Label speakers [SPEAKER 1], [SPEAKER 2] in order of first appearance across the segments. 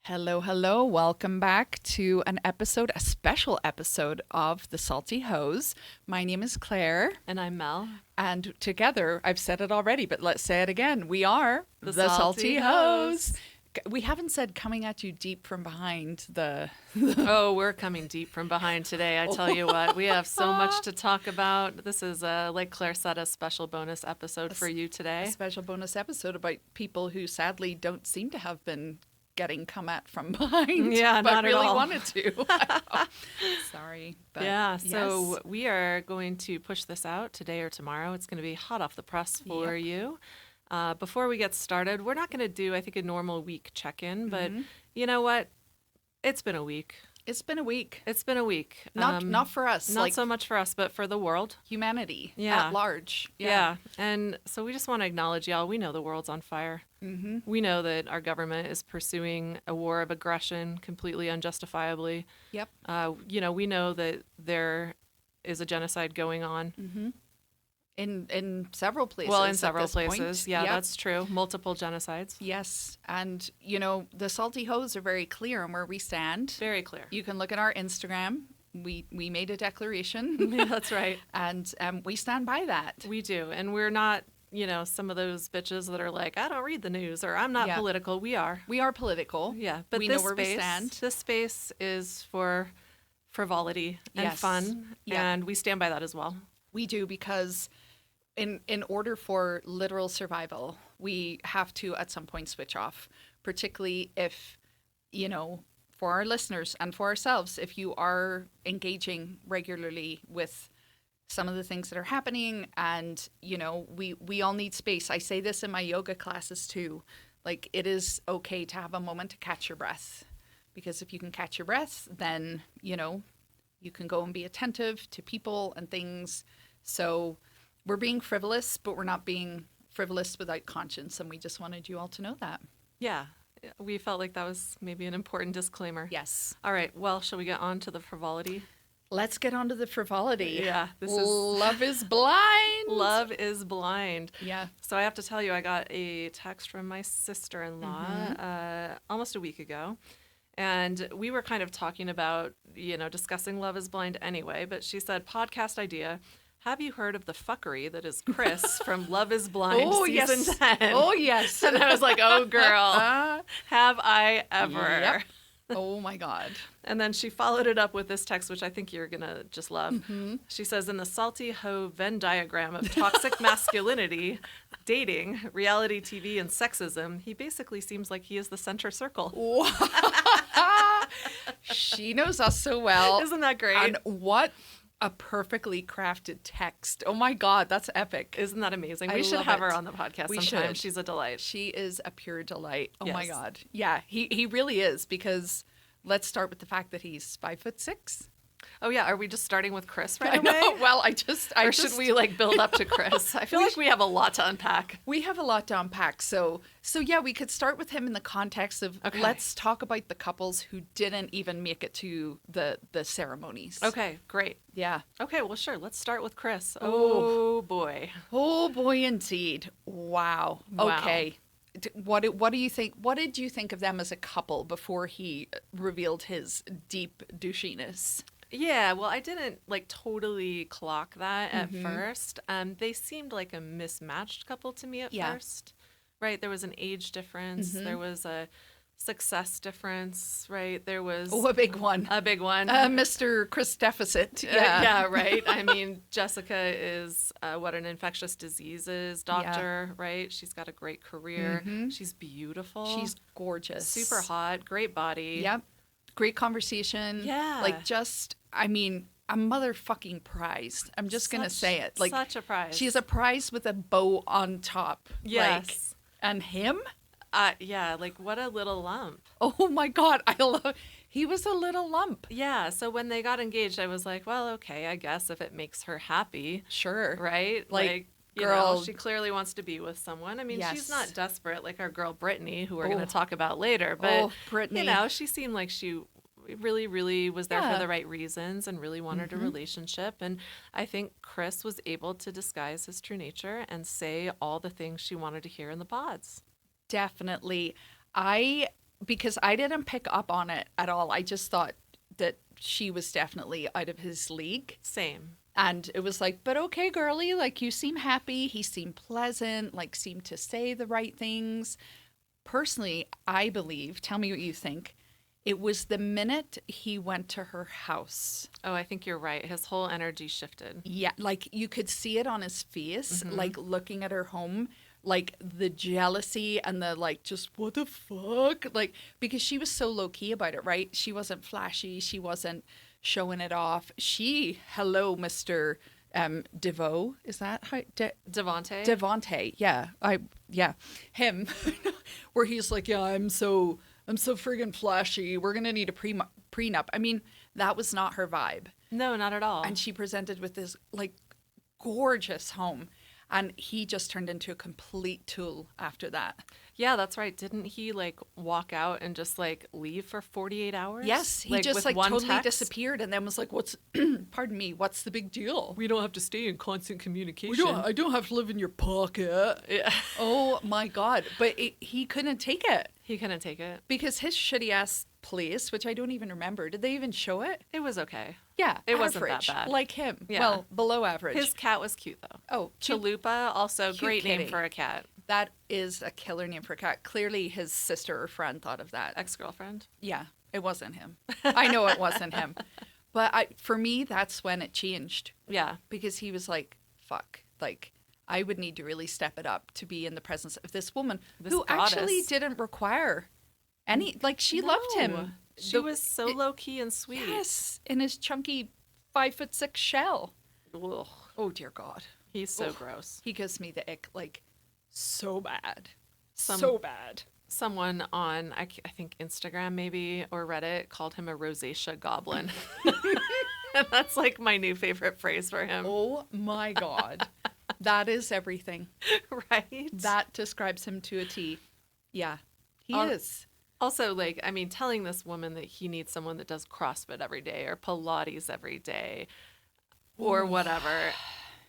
[SPEAKER 1] Hello, hello. Welcome back to a special episode of The Salty Hose. My name is Claire.
[SPEAKER 2] And I'm Mel.
[SPEAKER 1] And together, I've said it already, but let's say it again. We are
[SPEAKER 2] The Salty Hose.
[SPEAKER 1] We haven't said coming at you deep from behind the...
[SPEAKER 2] Oh, we're coming deep from behind today. I tell you what, we have so much to talk about. This is, like Claire said, a special bonus episode for you today.
[SPEAKER 1] A special bonus episode about people who sadly don't seem to have been getting come at from behind.
[SPEAKER 2] Yeah,
[SPEAKER 1] but
[SPEAKER 2] not at
[SPEAKER 1] really
[SPEAKER 2] all.
[SPEAKER 1] wanted to. Sorry. But
[SPEAKER 2] Yeah, so
[SPEAKER 1] yes.
[SPEAKER 2] we are going to push this out today or tomorrow. It's going to be hot off the press for you. Before we get started, we're not going to do, I think, a normal week check-in, but you know what? It's been a week.
[SPEAKER 1] It's been a week.
[SPEAKER 2] It's been a week.
[SPEAKER 1] Not for us.
[SPEAKER 2] Not
[SPEAKER 1] like
[SPEAKER 2] so much for us, but for the world.
[SPEAKER 1] humanity
[SPEAKER 2] Yeah.
[SPEAKER 1] at large.
[SPEAKER 2] Yeah. And so we just want to acknowledge y'all. We know the world's on fire.
[SPEAKER 1] Mm-hmm.
[SPEAKER 2] We know that our government is pursuing a war of aggression completely unjustifiably.
[SPEAKER 1] Yep.
[SPEAKER 2] We know that there is a genocide going on.
[SPEAKER 1] Mm-hmm. In several places.
[SPEAKER 2] Well, in
[SPEAKER 1] at
[SPEAKER 2] several
[SPEAKER 1] this point.
[SPEAKER 2] places. Yeah,
[SPEAKER 1] Yep.
[SPEAKER 2] that's true. Multiple genocides.
[SPEAKER 1] Yes. And, the Salty Hose are very clear on where we stand.
[SPEAKER 2] Very clear.
[SPEAKER 1] You can look at our Instagram. We made a declaration.
[SPEAKER 2] Yeah, that's right.
[SPEAKER 1] And we stand by that.
[SPEAKER 2] We do. And we're not, some of those bitches that are like, I don't read the news or I'm not
[SPEAKER 1] Yeah.
[SPEAKER 2] political. We are.
[SPEAKER 1] We are political.
[SPEAKER 2] Yeah. But
[SPEAKER 1] we
[SPEAKER 2] this
[SPEAKER 1] know where
[SPEAKER 2] space,
[SPEAKER 1] we stand.
[SPEAKER 2] This space is for frivolity and
[SPEAKER 1] Yes.
[SPEAKER 2] fun.
[SPEAKER 1] Yeah.
[SPEAKER 2] And we stand by that as well.
[SPEAKER 1] We do because in order for literal survival, we have to at some point switch off, particularly if, for our listeners and for ourselves, if you are engaging regularly with some of the things that are happening and, we all need space. I say this in my yoga classes too. Like, it is okay to have a moment to catch your breath, because if you can catch your breath, then, you can go and be attentive to people and things. So we're being frivolous, but we're not being frivolous without conscience. And we just wanted you all to know that.
[SPEAKER 2] Yeah. We felt like that was maybe an important disclaimer.
[SPEAKER 1] Yes.
[SPEAKER 2] All right. Well, shall we get on to the frivolity?
[SPEAKER 1] Let's get on to the frivolity.
[SPEAKER 2] Yeah. This is
[SPEAKER 1] Love is blind.
[SPEAKER 2] Love is blind.
[SPEAKER 1] Yeah.
[SPEAKER 2] So I have to tell you, I got a text from my sister-in-law almost a week ago. And we were kind of talking about, discussing Love is Blind anyway. But she said, podcast idea. Have you heard of the fuckery that is Chris from Love is Blind season 10?
[SPEAKER 1] Oh, yes.
[SPEAKER 2] And I was like, oh, girl, have I ever?
[SPEAKER 1] Yep. Oh, my God.
[SPEAKER 2] And then she followed it up with this text, which I think you're going to just love.
[SPEAKER 1] Mm-hmm.
[SPEAKER 2] She says, in the salty hoe Venn diagram of toxic masculinity, dating, reality TV, and sexism, he basically seems like he is the center circle.
[SPEAKER 1] She knows us so well.
[SPEAKER 2] Isn't that great?
[SPEAKER 1] And what a perfectly crafted text. Oh, my God. That's epic.
[SPEAKER 2] Isn't that amazing?
[SPEAKER 1] I
[SPEAKER 2] We should
[SPEAKER 1] love
[SPEAKER 2] have
[SPEAKER 1] it.
[SPEAKER 2] her on the podcast
[SPEAKER 1] We
[SPEAKER 2] sometime.
[SPEAKER 1] should.
[SPEAKER 2] She's a delight.
[SPEAKER 1] She is a pure delight. Oh, my
[SPEAKER 2] Yes.
[SPEAKER 1] God. Yeah, he really is, because let's start with the fact that he's 5'6".
[SPEAKER 2] Oh, yeah. Are we just starting with Chris
[SPEAKER 1] I
[SPEAKER 2] right
[SPEAKER 1] know.
[SPEAKER 2] away?
[SPEAKER 1] Well,
[SPEAKER 2] Or should we build up to Chris? I feel like we have a lot to unpack.
[SPEAKER 1] We have a lot to unpack. So yeah, we could start with him in the context of let's talk about the couples who didn't even make it to the ceremonies.
[SPEAKER 2] Okay, great.
[SPEAKER 1] Yeah.
[SPEAKER 2] Okay, well, sure. Let's start with Chris.
[SPEAKER 1] Oh.
[SPEAKER 2] Oh boy.
[SPEAKER 1] Oh boy, indeed. Wow.
[SPEAKER 2] Wow.
[SPEAKER 1] Okay. What do you think? What did you think of them as a couple before he revealed his deep douchiness?
[SPEAKER 2] Yeah, well, I didn't totally clock that at first. They seemed like a mismatched couple to me at first. Right? There was an age difference. There was a success difference, right? There was
[SPEAKER 1] Oh, a big one.
[SPEAKER 2] a big one.
[SPEAKER 1] Mr. Chris Deficit. Yeah.
[SPEAKER 2] Yeah, right. I mean, Jessica is an infectious diseases doctor, right? She's got a great career. She's beautiful.
[SPEAKER 1] She's gorgeous.
[SPEAKER 2] super hot, great body.
[SPEAKER 1] Yep. Great conversation.
[SPEAKER 2] Yeah.
[SPEAKER 1] A motherfucking prize. I'm just going to say it.
[SPEAKER 2] Such a prize.
[SPEAKER 1] She's a prize with a bow on top.
[SPEAKER 2] Yes.
[SPEAKER 1] And him?
[SPEAKER 2] Yeah, what a little lump.
[SPEAKER 1] Oh my God. He was a little lump.
[SPEAKER 2] Yeah, so when they got engaged, I was like, well, okay, I guess if it makes her happy,
[SPEAKER 1] Sure.
[SPEAKER 2] right?
[SPEAKER 1] Girl.
[SPEAKER 2] She clearly wants to be with someone. I mean,
[SPEAKER 1] Yes.
[SPEAKER 2] she's not desperate like our girl Brittany, who we're going to talk about later. But,
[SPEAKER 1] Brittany.
[SPEAKER 2] she seemed like she really, really was there for
[SPEAKER 1] Yeah.
[SPEAKER 2] the right reasons and really wanted a relationship. And I think Chris was able to disguise his true nature and say all the things she wanted to hear in the pods.
[SPEAKER 1] Definitely. I because I didn't pick up on it at all. I just thought that she was definitely out of his league.
[SPEAKER 2] Same.
[SPEAKER 1] And it was like, but okay, girly, like you seem happy. He seemed pleasant, like seemed to say the right things. Personally, I believe, tell me what you think, it was the minute he went to her house.
[SPEAKER 2] Oh, I think you're right. His whole energy shifted.
[SPEAKER 1] Yeah, like you could see it on his face, like looking at her home, like the jealousy and the like, just what the fuck? Like, because she was so low key about it, right? She wasn't flashy. She wasn't showing it off. Hello, Mr. DeVoe. Is that how?
[SPEAKER 2] Devontae?
[SPEAKER 1] Devontae. Yeah. Him. Where he's like, yeah, I'm so friggin' flashy. We're going to need a prenup. I mean, that was not her vibe.
[SPEAKER 2] No, not at all.
[SPEAKER 1] And she presented with this like gorgeous home. And he just turned into a complete tool after that.
[SPEAKER 2] Yeah, that's right. Didn't he like walk out and just like leave for 48 hours?
[SPEAKER 1] Yes, he just like totally disappeared and then was like, what's what's the big deal?
[SPEAKER 2] We don't have to stay in constant communication.
[SPEAKER 1] I don't have to live in your pocket.
[SPEAKER 2] Yeah.
[SPEAKER 1] Oh my God. But he couldn't take it.
[SPEAKER 2] He couldn't take it.
[SPEAKER 1] Because his shitty ass place, which I don't even remember, did they even show it?
[SPEAKER 2] It was okay.
[SPEAKER 1] Yeah,
[SPEAKER 2] it wasn't that bad.
[SPEAKER 1] Like him.
[SPEAKER 2] Yeah.
[SPEAKER 1] Well, below average.
[SPEAKER 2] His cat was cute though.
[SPEAKER 1] Oh,
[SPEAKER 2] Chalupa, also
[SPEAKER 1] cute
[SPEAKER 2] great
[SPEAKER 1] kitty.
[SPEAKER 2] name for a cat.
[SPEAKER 1] That is a killer name for a cat. Clearly his sister or friend thought of that.
[SPEAKER 2] Ex-girlfriend.
[SPEAKER 1] Yeah, it wasn't him. I know it wasn't him. But for me, that's when it changed.
[SPEAKER 2] Yeah.
[SPEAKER 1] Because he was like, fuck, like, I would need to really step it up to be in the presence of this woman who
[SPEAKER 2] goddess.
[SPEAKER 1] Actually didn't require any, like, she loved him.
[SPEAKER 2] She was so low-key and sweet.
[SPEAKER 1] Yes, in his chunky 5'6" shell.
[SPEAKER 2] Ugh.
[SPEAKER 1] Oh, dear God.
[SPEAKER 2] He's so gross.
[SPEAKER 1] He gives me the ick, like, so bad.
[SPEAKER 2] So bad. Someone on, I think Instagram maybe, or Reddit, called him a rosacea goblin. And that's like my new favorite phrase for him.
[SPEAKER 1] Oh my God. That is everything.
[SPEAKER 2] Right?
[SPEAKER 1] That describes him to a T. Yeah, he is.
[SPEAKER 2] Also, like, I mean, telling this woman that he needs someone that does CrossFit every day or Pilates every day or whatever.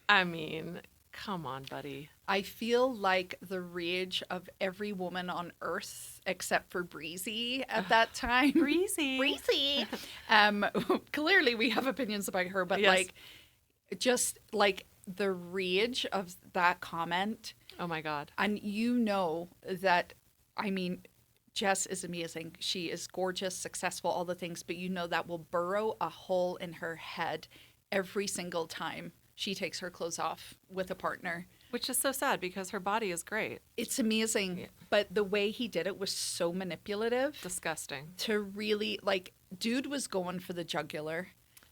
[SPEAKER 2] I mean, come on, buddy.
[SPEAKER 1] I feel like the rage of every woman on earth except for Breezy at that time.
[SPEAKER 2] Breezy.
[SPEAKER 1] Clearly we have opinions about her, but
[SPEAKER 2] Yes.
[SPEAKER 1] like, just like the rage of that comment.
[SPEAKER 2] Oh my God.
[SPEAKER 1] And you know that, I mean, Jess is amazing. She is gorgeous, successful, all the things, but you know that will burrow a hole in her head every single time she takes her clothes off with a partner.
[SPEAKER 2] Which is so sad because her body is great.
[SPEAKER 1] It's amazing.
[SPEAKER 2] Yeah.
[SPEAKER 1] But the way he did it was so manipulative.
[SPEAKER 2] Disgusting.
[SPEAKER 1] To really, like, dude was going for the jugular.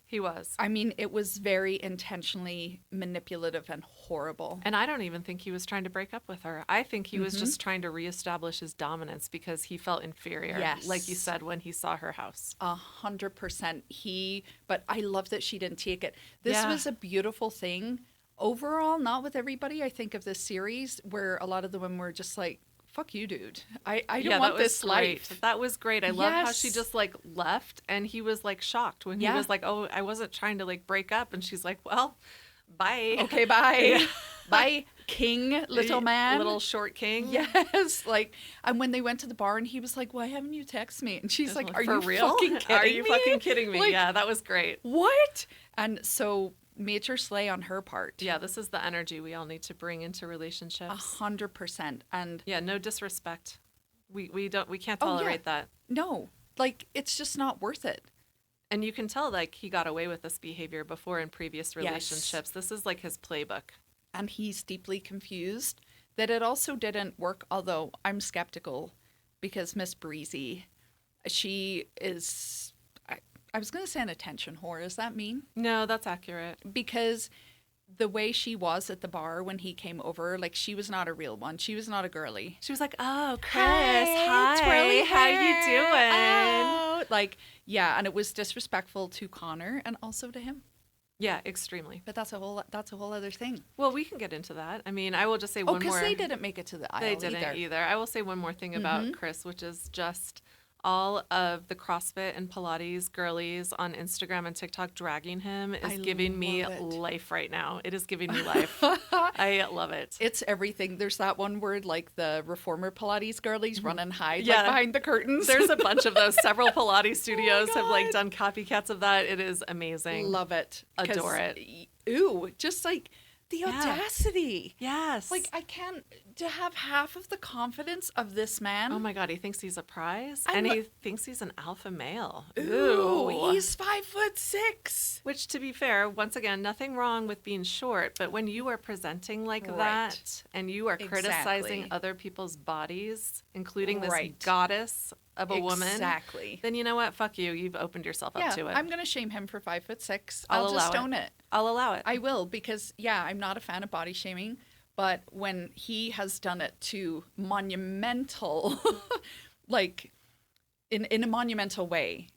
[SPEAKER 2] He was.
[SPEAKER 1] I mean, it was very intentionally manipulative and horrible.
[SPEAKER 2] And I don't even think he was trying to break up with her. I think he was just trying to reestablish his dominance because he felt inferior.
[SPEAKER 1] Yes.
[SPEAKER 2] Like you said, when he saw her house.
[SPEAKER 1] 100%. But I love that she didn't take it. This
[SPEAKER 2] Yeah.
[SPEAKER 1] was a beautiful thing. Overall, not with everybody, I think, of this series, where a lot of the women were just like, fuck you, dude. I don't want this life.
[SPEAKER 2] That was great. I love how
[SPEAKER 1] Yes.
[SPEAKER 2] she just like left and he was like shocked when he
[SPEAKER 1] Yeah.
[SPEAKER 2] was like, oh, I wasn't trying to like break up. And she's like, well, bye.
[SPEAKER 1] Okay, bye.
[SPEAKER 2] Yeah.
[SPEAKER 1] Bye, king, little man.
[SPEAKER 2] Little short king.
[SPEAKER 1] Yes. Like, and when they went to the bar and he was like, why haven't you texted me? And she's like, are
[SPEAKER 2] For
[SPEAKER 1] you
[SPEAKER 2] real?
[SPEAKER 1] fucking kidding me?
[SPEAKER 2] Are you fucking kidding me?
[SPEAKER 1] Like,
[SPEAKER 2] Yeah, that was great.
[SPEAKER 1] what? And so major slay on her part.
[SPEAKER 2] Yeah, this is the energy we all need to bring into relationships.
[SPEAKER 1] 100%. And
[SPEAKER 2] Yeah, no disrespect. We can't
[SPEAKER 1] Oh, yeah.
[SPEAKER 2] tolerate that.
[SPEAKER 1] no, like, it's just not worth it.
[SPEAKER 2] And you can tell like he got away with this behavior before in previous relationships. This is like his playbook.
[SPEAKER 1] And he's deeply confused that it also didn't work, although I'm skeptical because Miss Breezy, she is, I was going to say an attention whore. Does that mean?
[SPEAKER 2] No, that's accurate.
[SPEAKER 1] Because the way she was at the bar when he came over, like, she was not a real one. She was not a girly.
[SPEAKER 2] She was like, "Oh, Chris,
[SPEAKER 1] Hi,
[SPEAKER 2] hi,
[SPEAKER 1] twirly
[SPEAKER 2] how
[SPEAKER 1] hair.
[SPEAKER 2] you doing?"
[SPEAKER 1] Oh. Like, yeah, and it was disrespectful to Connor and also to him.
[SPEAKER 2] Yeah, extremely.
[SPEAKER 1] But that's a whole other thing.
[SPEAKER 2] Well, we can get into that. I mean, I will just say
[SPEAKER 1] Oh,
[SPEAKER 2] one more.
[SPEAKER 1] because they didn't make it to the aisle.
[SPEAKER 2] They didn't either. I will say one more thing about Chris, which is just all of the CrossFit and Pilates girlies on Instagram and TikTok dragging him is giving me
[SPEAKER 1] love it.
[SPEAKER 2] life right now. It is giving me life. I love it.
[SPEAKER 1] It's everything. There's that one word, like the reformer Pilates girlies run and hide
[SPEAKER 2] Yeah.
[SPEAKER 1] like behind the curtains.
[SPEAKER 2] There's a bunch of those. Several Pilates studios have like
[SPEAKER 1] God.
[SPEAKER 2] done copycats of that. It is amazing.
[SPEAKER 1] Love it. 'Cause,
[SPEAKER 2] Adore it.
[SPEAKER 1] Ooh, just like the audacity.
[SPEAKER 2] Yes.
[SPEAKER 1] Like, I can't, to have half of the confidence of this man.
[SPEAKER 2] Oh my God, he thinks he's a prize,
[SPEAKER 1] I'm
[SPEAKER 2] and
[SPEAKER 1] lo-
[SPEAKER 2] he thinks he's an alpha male.
[SPEAKER 1] Ooh, he's 5'6".
[SPEAKER 2] Which, to be fair, once again, nothing wrong with being short, but when you are presenting like
[SPEAKER 1] Right.
[SPEAKER 2] that, and you are criticizing
[SPEAKER 1] Exactly.
[SPEAKER 2] other people's bodies, including this
[SPEAKER 1] Right.
[SPEAKER 2] goddess of a woman,
[SPEAKER 1] Exactly.
[SPEAKER 2] then you know what? Fuck you. You've opened yourself up
[SPEAKER 1] Yeah,
[SPEAKER 2] to it.
[SPEAKER 1] I'm going to shame him for 5'6".
[SPEAKER 2] I'll
[SPEAKER 1] I'll just
[SPEAKER 2] allow it.
[SPEAKER 1] own it.
[SPEAKER 2] I'll allow it.
[SPEAKER 1] I will, because, yeah, I'm not a fan of body shaming, but when he has done it to monumental, like, in a monumental way,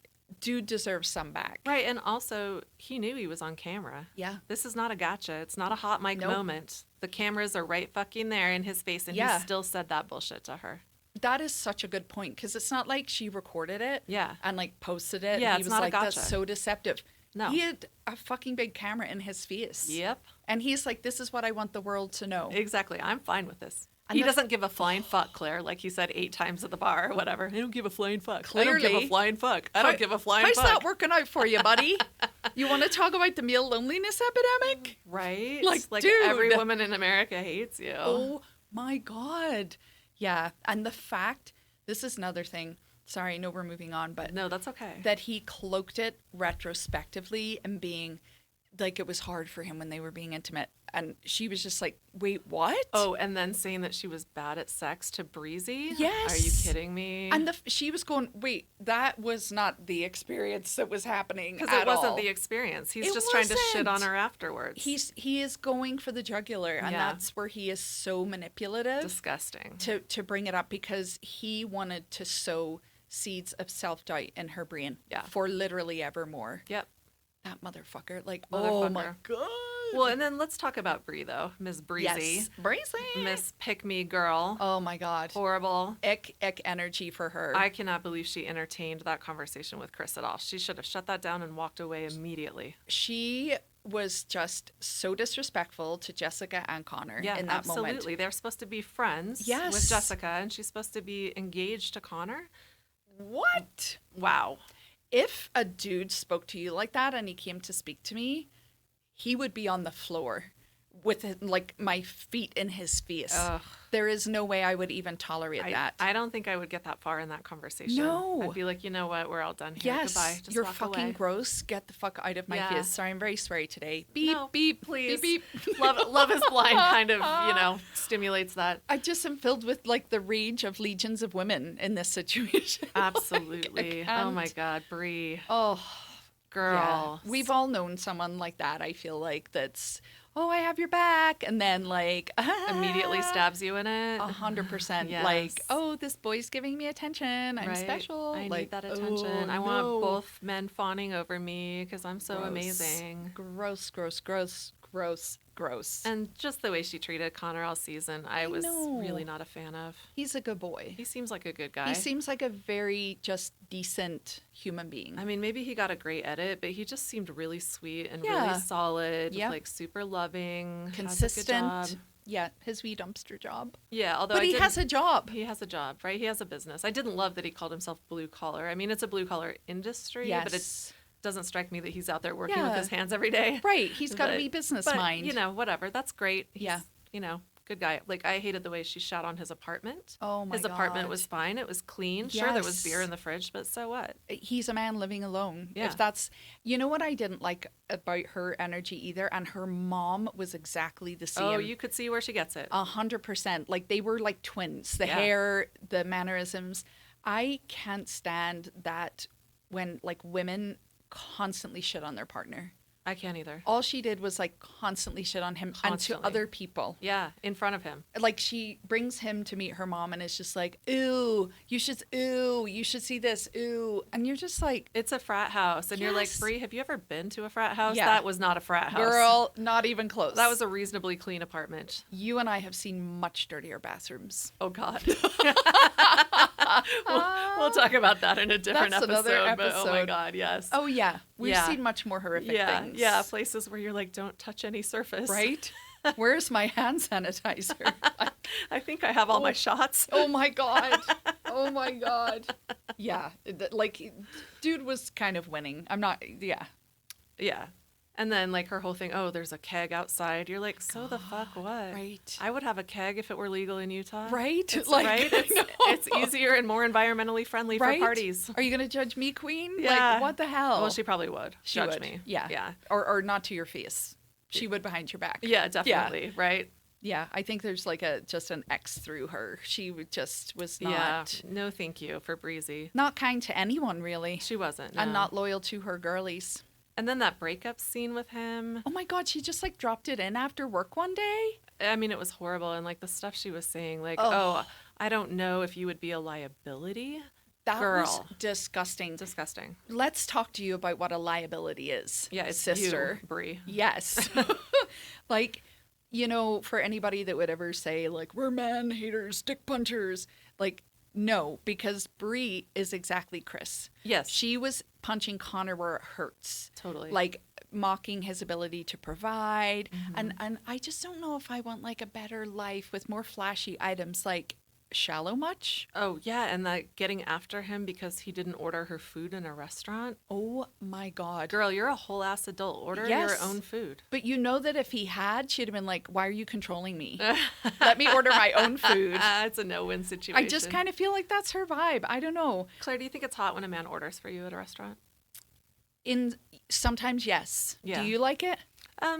[SPEAKER 1] dude deserves some back.
[SPEAKER 2] Right, and also, he knew he was on camera.
[SPEAKER 1] Yeah.
[SPEAKER 2] This is not a gotcha. It's not a hot mic
[SPEAKER 1] Nope.
[SPEAKER 2] moment. The cameras are right fucking there in his face, and
[SPEAKER 1] Yeah.
[SPEAKER 2] he still said that bullshit to her.
[SPEAKER 1] That is such a good point, because it's not like she recorded it
[SPEAKER 2] Yeah.
[SPEAKER 1] and, like, posted it.
[SPEAKER 2] Yeah,
[SPEAKER 1] and he
[SPEAKER 2] it's
[SPEAKER 1] was
[SPEAKER 2] not a
[SPEAKER 1] like,
[SPEAKER 2] gotcha.
[SPEAKER 1] that's so deceptive.
[SPEAKER 2] No.
[SPEAKER 1] He had a fucking big camera in his face.
[SPEAKER 2] Yep.
[SPEAKER 1] And he's like, this is what I want the world to know.
[SPEAKER 2] Exactly. I'm fine with this.
[SPEAKER 1] And
[SPEAKER 2] He
[SPEAKER 1] that's-
[SPEAKER 2] doesn't give a flying fuck, Claire, like he said 8 times at the bar or whatever. I don't give a flying fuck. I don't give a
[SPEAKER 1] Clearly.
[SPEAKER 2] flying fuck. I don't give a flying
[SPEAKER 1] How's
[SPEAKER 2] fuck.
[SPEAKER 1] that working out for you, buddy? You want to talk about the male loneliness epidemic?
[SPEAKER 2] Right?
[SPEAKER 1] Like,
[SPEAKER 2] every
[SPEAKER 1] dude.
[SPEAKER 2] woman in America hates you.
[SPEAKER 1] Oh my God. Yeah. And the fact, this is another thing. Sorry, I know we're moving on, but
[SPEAKER 2] No, that's okay.
[SPEAKER 1] that he cloaked it retrospectively and being like, it was hard for him when they were being intimate. And she was just like, wait, what?
[SPEAKER 2] Oh, and then saying that she was bad at sex to Breezy?
[SPEAKER 1] Yes.
[SPEAKER 2] Are you kidding me?
[SPEAKER 1] And she was going, wait, that was not the experience that was happening.
[SPEAKER 2] Because
[SPEAKER 1] at
[SPEAKER 2] it wasn't
[SPEAKER 1] all.
[SPEAKER 2] the experience. He's
[SPEAKER 1] It
[SPEAKER 2] just trying to shit on
[SPEAKER 1] wasn't.
[SPEAKER 2] her afterwards.
[SPEAKER 1] He is going for the jugular, and
[SPEAKER 2] Yeah.
[SPEAKER 1] that's where he is so manipulative
[SPEAKER 2] disgusting.
[SPEAKER 1] to bring it up, because he wanted to sow seeds of self-doubt in her brain
[SPEAKER 2] Yeah.
[SPEAKER 1] for literally evermore.
[SPEAKER 2] Yep.
[SPEAKER 1] That motherfucker, like, oh my
[SPEAKER 2] Motherfucker.
[SPEAKER 1] God.
[SPEAKER 2] Well, and then let's talk about Bree, though. Miss Breezy.
[SPEAKER 1] Yes. Breezy.
[SPEAKER 2] Miss Pick-Me Girl.
[SPEAKER 1] Oh my God.
[SPEAKER 2] Horrible.
[SPEAKER 1] Ick energy for her.
[SPEAKER 2] I cannot believe she entertained that conversation with Chris at all. She should have shut that down and walked away immediately.
[SPEAKER 1] She was just so disrespectful to Jessica and Connor
[SPEAKER 2] Yeah,
[SPEAKER 1] in that
[SPEAKER 2] absolutely.
[SPEAKER 1] moment.
[SPEAKER 2] They're supposed to be friends
[SPEAKER 1] Yes.
[SPEAKER 2] with Jessica, and she's supposed to be engaged to Connor.
[SPEAKER 1] What?
[SPEAKER 2] Wow.
[SPEAKER 1] If a dude spoke to you like that and he came to speak to me, he would be on the floor with like my feet in his face.
[SPEAKER 2] Ugh.
[SPEAKER 1] There is no way I would even tolerate that.
[SPEAKER 2] I don't think I would get that far in that conversation.
[SPEAKER 1] No.
[SPEAKER 2] I'd be like, you know what? We're all done here.
[SPEAKER 1] Yes,
[SPEAKER 2] Goodbye. Just
[SPEAKER 1] you're
[SPEAKER 2] walk
[SPEAKER 1] fucking
[SPEAKER 2] away.
[SPEAKER 1] gross. Get the fuck out of my
[SPEAKER 2] Yeah.
[SPEAKER 1] face. Sorry, I'm very sweary today. Beep,
[SPEAKER 2] No,
[SPEAKER 1] beep,
[SPEAKER 2] please.
[SPEAKER 1] beep, beep.
[SPEAKER 2] Love is blind kind of, stimulates that.
[SPEAKER 1] I just am filled with like the rage of legions of women in this situation.
[SPEAKER 2] Absolutely.
[SPEAKER 1] I
[SPEAKER 2] Oh my
[SPEAKER 1] can't.
[SPEAKER 2] God, Bree.
[SPEAKER 1] Oh,
[SPEAKER 2] Girl.
[SPEAKER 1] yeah. We've all known someone like that, I feel like, that's, oh, I have your back. And then like
[SPEAKER 2] immediately stabs you in it.
[SPEAKER 1] 100%.
[SPEAKER 2] Yes.
[SPEAKER 1] Like, oh, this boy's giving me attention. I'm
[SPEAKER 2] Right?
[SPEAKER 1] special.
[SPEAKER 2] I
[SPEAKER 1] like,
[SPEAKER 2] need that attention.
[SPEAKER 1] oh,
[SPEAKER 2] I want
[SPEAKER 1] no.
[SPEAKER 2] both men fawning over me because I'm so
[SPEAKER 1] Gross.
[SPEAKER 2] amazing.
[SPEAKER 1] Gross, gross, gross, gross, gross.
[SPEAKER 2] And just the way she treated Connor all season, I was
[SPEAKER 1] know.
[SPEAKER 2] really not a fan of.
[SPEAKER 1] He's a good boy.
[SPEAKER 2] He seems like a good guy.
[SPEAKER 1] He seems like a very just decent human being.
[SPEAKER 2] I mean, maybe he got a great edit, but he just seemed really sweet and
[SPEAKER 1] Yeah.
[SPEAKER 2] really solid,
[SPEAKER 1] Yep.
[SPEAKER 2] like super loving, has a good
[SPEAKER 1] Consistent.
[SPEAKER 2] job.
[SPEAKER 1] Yeah, his wee dumpster job.
[SPEAKER 2] Yeah, although
[SPEAKER 1] But he has a job.
[SPEAKER 2] He has a job, right? He has a business. I didn't love that he called himself blue collar. I mean, it's a blue collar industry, but it
[SPEAKER 1] Yes.
[SPEAKER 2] doesn't strike me that he's out there working with
[SPEAKER 1] Yeah.
[SPEAKER 2] his hands every day.
[SPEAKER 1] Right. He's got a
[SPEAKER 2] But-
[SPEAKER 1] wee business
[SPEAKER 2] But,
[SPEAKER 1] mind.
[SPEAKER 2] whatever. That's great. He's,
[SPEAKER 1] Yeah.
[SPEAKER 2] Good guy. Like, I hated the way she shot on his apartment.
[SPEAKER 1] Oh my
[SPEAKER 2] His apartment
[SPEAKER 1] God.
[SPEAKER 2] was fine. It was clean. Sure, there was
[SPEAKER 1] Yes.
[SPEAKER 2] beer in the fridge, but so what?
[SPEAKER 1] He's a man living alone.
[SPEAKER 2] Yeah.
[SPEAKER 1] If that's, you know what I didn't like about her energy either, and her mom was exactly the same.
[SPEAKER 2] Oh, you could see where she gets it.
[SPEAKER 1] 100%. Like they were like twins. The
[SPEAKER 2] Yeah.
[SPEAKER 1] hair, the mannerisms. I can't stand that when like women constantly shit on their partner.
[SPEAKER 2] I can't either.
[SPEAKER 1] All she did was like constantly shit on him and
[SPEAKER 2] Constantly.
[SPEAKER 1] to other people.
[SPEAKER 2] Yeah, in front of him.
[SPEAKER 1] Like she brings him to meet her mom and is just like, ooh, you should see this, ooh. And you're just like,
[SPEAKER 2] It's a frat house. And you're like,
[SPEAKER 1] Yes.
[SPEAKER 2] Bree, have you ever been to a frat house?
[SPEAKER 1] Yeah.
[SPEAKER 2] That was not a frat house.
[SPEAKER 1] girl, not even close.
[SPEAKER 2] That was a reasonably clean apartment.
[SPEAKER 1] You and I have seen much dirtier bathrooms.
[SPEAKER 2] Oh, God. We'll talk about that in a different
[SPEAKER 1] That's
[SPEAKER 2] episode,
[SPEAKER 1] another
[SPEAKER 2] but oh my
[SPEAKER 1] episode.
[SPEAKER 2] God, yes.
[SPEAKER 1] Oh, yeah. We've
[SPEAKER 2] Yeah.
[SPEAKER 1] seen much more horrific
[SPEAKER 2] Yeah,
[SPEAKER 1] things.
[SPEAKER 2] yeah, places where you're like, don't touch any surface.
[SPEAKER 1] Right? Where's my hand sanitizer?
[SPEAKER 2] I think I have all my shots.
[SPEAKER 1] Oh, my God. Oh, my God. Yeah. Like, dude was kind of winning. I'm not, yeah.
[SPEAKER 2] Yeah. And then, like, her whole thing, oh, there's a keg outside. You're like, so the fuck what?
[SPEAKER 1] Right.
[SPEAKER 2] I would have a keg if it were legal in Utah.
[SPEAKER 1] Right?
[SPEAKER 2] It's,
[SPEAKER 1] Like,
[SPEAKER 2] right? It's easier and more environmentally friendly
[SPEAKER 1] Right?
[SPEAKER 2] for parties.
[SPEAKER 1] Are you going to judge me, queen?
[SPEAKER 2] Yeah.
[SPEAKER 1] Like, what the hell?
[SPEAKER 2] Well, she probably would
[SPEAKER 1] She
[SPEAKER 2] judge
[SPEAKER 1] would.
[SPEAKER 2] me.
[SPEAKER 1] Yeah.
[SPEAKER 2] Yeah.
[SPEAKER 1] Or not to your face. She would behind your back.
[SPEAKER 2] Yeah, definitely. Right?
[SPEAKER 1] Yeah, I think there's like just an X through her. She just was not
[SPEAKER 2] Yeah. No, thank you for Breezy.
[SPEAKER 1] not kind to anyone really,
[SPEAKER 2] She wasn't.
[SPEAKER 1] and
[SPEAKER 2] no.
[SPEAKER 1] not loyal to her girlies.
[SPEAKER 2] And then that breakup scene with him.
[SPEAKER 1] Oh my God, she just like dropped it in after work one day.
[SPEAKER 2] I mean, it was horrible. And like the stuff she was saying, like,
[SPEAKER 1] Ugh.
[SPEAKER 2] oh, I don't know if you would be a liability.
[SPEAKER 1] That
[SPEAKER 2] Girl.
[SPEAKER 1] was disgusting.
[SPEAKER 2] Disgusting.
[SPEAKER 1] Let's talk to you about what a liability is.
[SPEAKER 2] Yeah, it's
[SPEAKER 1] sister.
[SPEAKER 2] you, Brie.
[SPEAKER 1] Yes. Like, you know, for anybody that would ever say, like, we're man haters, dick punchers, like, no, because Brie is exactly Chris.
[SPEAKER 2] Yes.
[SPEAKER 1] She was punching Connor where it hurts.
[SPEAKER 2] Totally.
[SPEAKER 1] Like, mocking his ability to provide. And I just don't know if I want, like, a better life with more flashy items, like, shallow much.
[SPEAKER 2] Oh, yeah. And like getting after him because he didn't order her food in a restaurant.
[SPEAKER 1] Oh, my God.
[SPEAKER 2] Girl, you're a whole ass adult. Order
[SPEAKER 1] Yes.
[SPEAKER 2] your own food.
[SPEAKER 1] But you know that if he had, she'd have been like, why are you controlling me? Let me order my own food.
[SPEAKER 2] It's a no-win situation.
[SPEAKER 1] I just kind of feel like that's her vibe. I don't know.
[SPEAKER 2] Claire, do you think it's hot when a man orders for you at a restaurant?
[SPEAKER 1] Sometimes, yes.
[SPEAKER 2] Yeah.
[SPEAKER 1] Do you like it?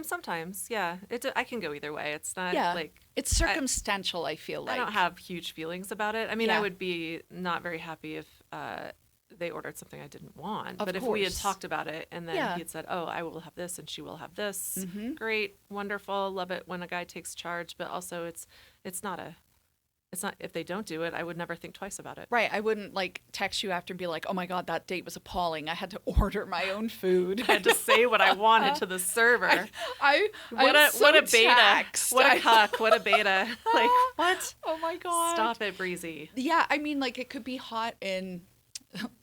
[SPEAKER 2] Sometimes, yeah. I can go either way. It's not
[SPEAKER 1] Yeah.
[SPEAKER 2] like
[SPEAKER 1] It's circumstantial, I feel like.
[SPEAKER 2] I don't have huge feelings about it. I mean,
[SPEAKER 1] Yeah.
[SPEAKER 2] I would be not very happy if they ordered something I didn't want.
[SPEAKER 1] Of
[SPEAKER 2] But if we had
[SPEAKER 1] course.
[SPEAKER 2] talked about it and then
[SPEAKER 1] Yeah.
[SPEAKER 2] he had said, oh, I will have this and she will have this.
[SPEAKER 1] Mhm.
[SPEAKER 2] Great, wonderful, love it when a guy takes charge. But also it's not if they don't do it, I would never think twice about it.
[SPEAKER 1] Right. I wouldn't like text you after and be like, oh my God, that date was appalling. I had to order my own food.
[SPEAKER 2] I had to say what I wanted to the server. What a beta.
[SPEAKER 1] Taxed.
[SPEAKER 2] What a cuck. What a beta. Like, what?
[SPEAKER 1] Oh my God.
[SPEAKER 2] Stop it, Breezy.
[SPEAKER 1] Yeah, I mean, like, it could be hot in.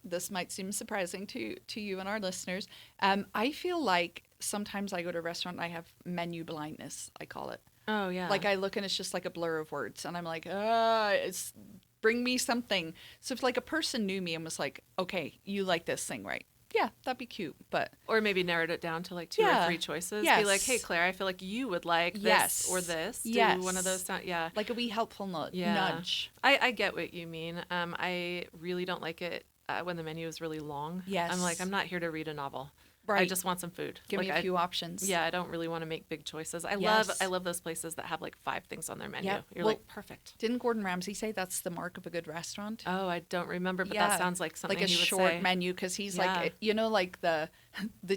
[SPEAKER 1] This might seem surprising to you and our listeners. I feel like sometimes I go to a restaurant and I have menu blindness, I call it.
[SPEAKER 2] Oh, yeah.
[SPEAKER 1] Like, I look and it's just like a blur of words, and I'm like, it's bring me something. So if like a person knew me and was like, okay, you like this thing, right? Yeah, that'd be cute, but
[SPEAKER 2] Or maybe narrowed it down to like 2 or
[SPEAKER 1] Yeah.
[SPEAKER 2] 3 choices.
[SPEAKER 1] Yes.
[SPEAKER 2] Be like, hey, Claire, I feel like you would like this
[SPEAKER 1] Yes.
[SPEAKER 2] or this. Do
[SPEAKER 1] Yes.
[SPEAKER 2] one of those. Yeah.
[SPEAKER 1] like a wee helpful
[SPEAKER 2] Yeah.
[SPEAKER 1] nudge.
[SPEAKER 2] I get what you mean. I really don't like it when the menu is really long.
[SPEAKER 1] Yes.
[SPEAKER 2] I'm like, I'm not here to read a novel.
[SPEAKER 1] Right.
[SPEAKER 2] I just want some food.
[SPEAKER 1] Give
[SPEAKER 2] like,
[SPEAKER 1] me a few options.
[SPEAKER 2] Yeah, I don't really want to make big choices. I
[SPEAKER 1] Yes.
[SPEAKER 2] love those places that have like 5 things on their menu.
[SPEAKER 1] Yep.
[SPEAKER 2] You're
[SPEAKER 1] Well,
[SPEAKER 2] like, perfect.
[SPEAKER 1] Didn't Gordon Ramsay say that's the mark of a good restaurant?
[SPEAKER 2] Oh, I don't remember, but
[SPEAKER 1] Yeah.
[SPEAKER 2] that sounds like something
[SPEAKER 1] Like a
[SPEAKER 2] he would
[SPEAKER 1] short
[SPEAKER 2] say.
[SPEAKER 1] menu, because he's
[SPEAKER 2] Yeah.
[SPEAKER 1] like, you know, like the